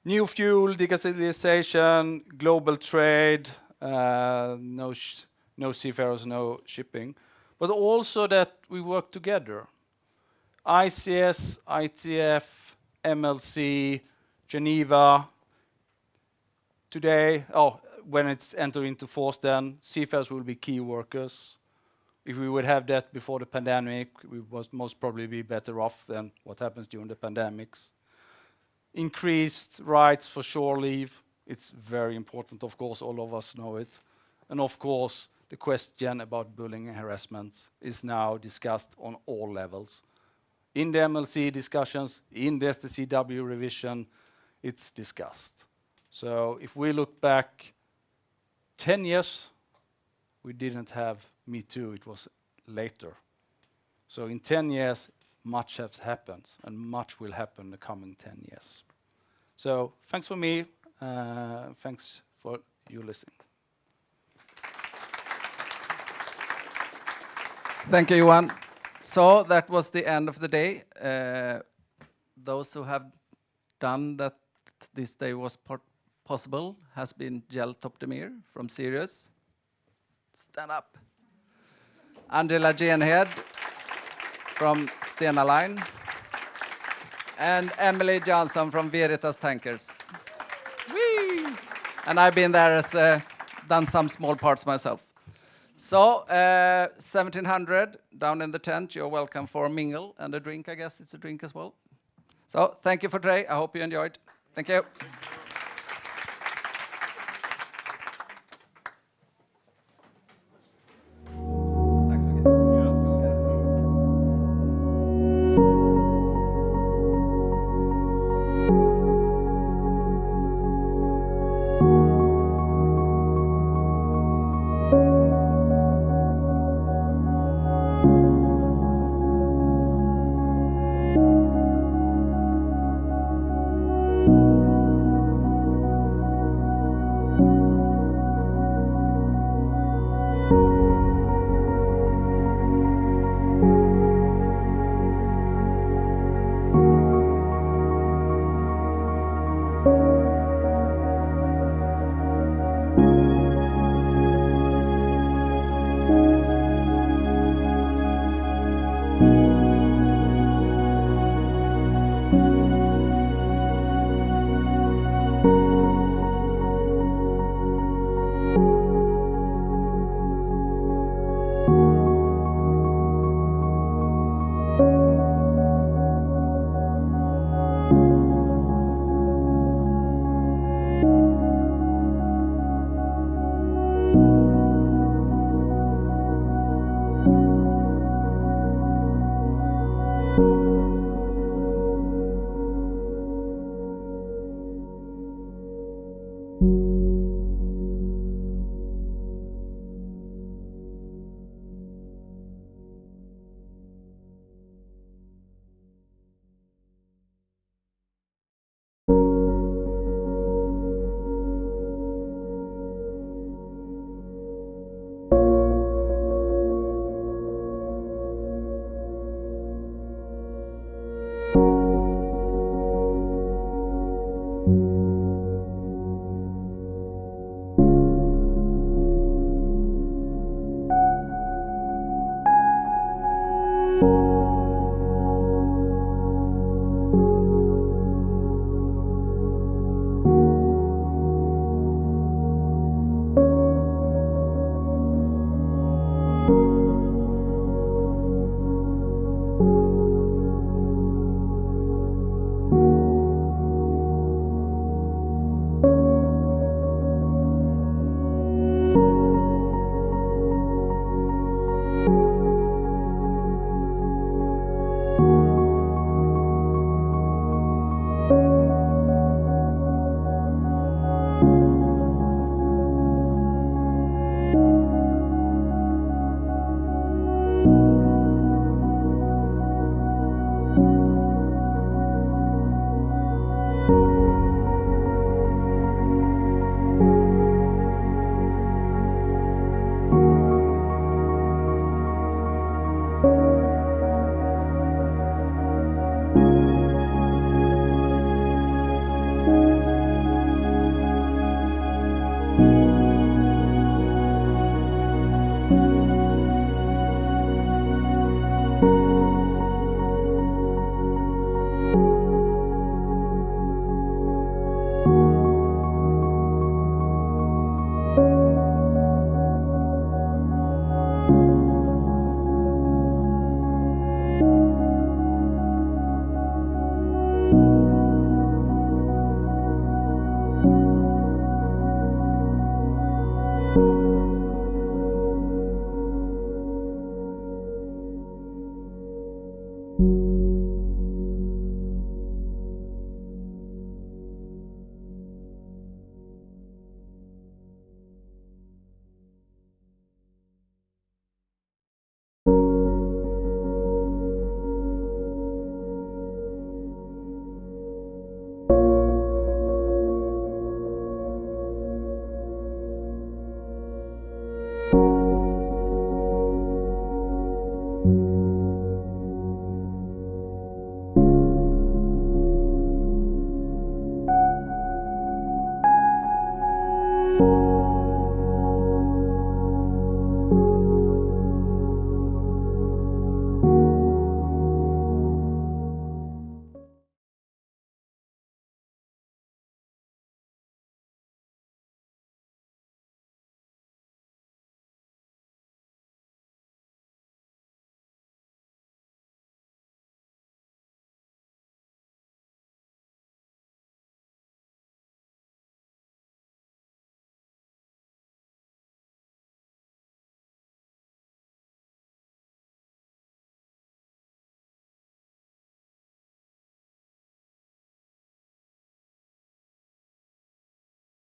New fuel, digitalization, global trade, no seafarers, no shipping, but also that we work together. ICS, ITF, MLC, Geneva. Today, when it's entering into force, then seafarers will be key workers. If we would have that before the pandemic, we would most probably be better off than what happens during the pandemics. Increased rights for shore leave. It's very important, of course, all of us know it. And of course, the question about bullying and harassment is now discussed on all levels. In the MLC discussions, in the STCW revision, it's discussed. So if we look back 10 years, we didn't have Me Too, it was later. So in 10 years, much has happened, and much will happen in the coming 10 years. So thanks for me, thanks for you listening. Thank you, Johan. So that was the end of the day. Those who have done that this day was possible has been Jel Topdemir from Sirius. Stand up. Angela Genhed from Stena Line. And Emily Johnson from Veritas Tankers. Whee! And I've been there as done some small parts myself. So 1700 down in the tent. You're welcome for a mingle and a drink. I guess it's a drink as well. So thank you for today. I hope you enjoyed. Thank you.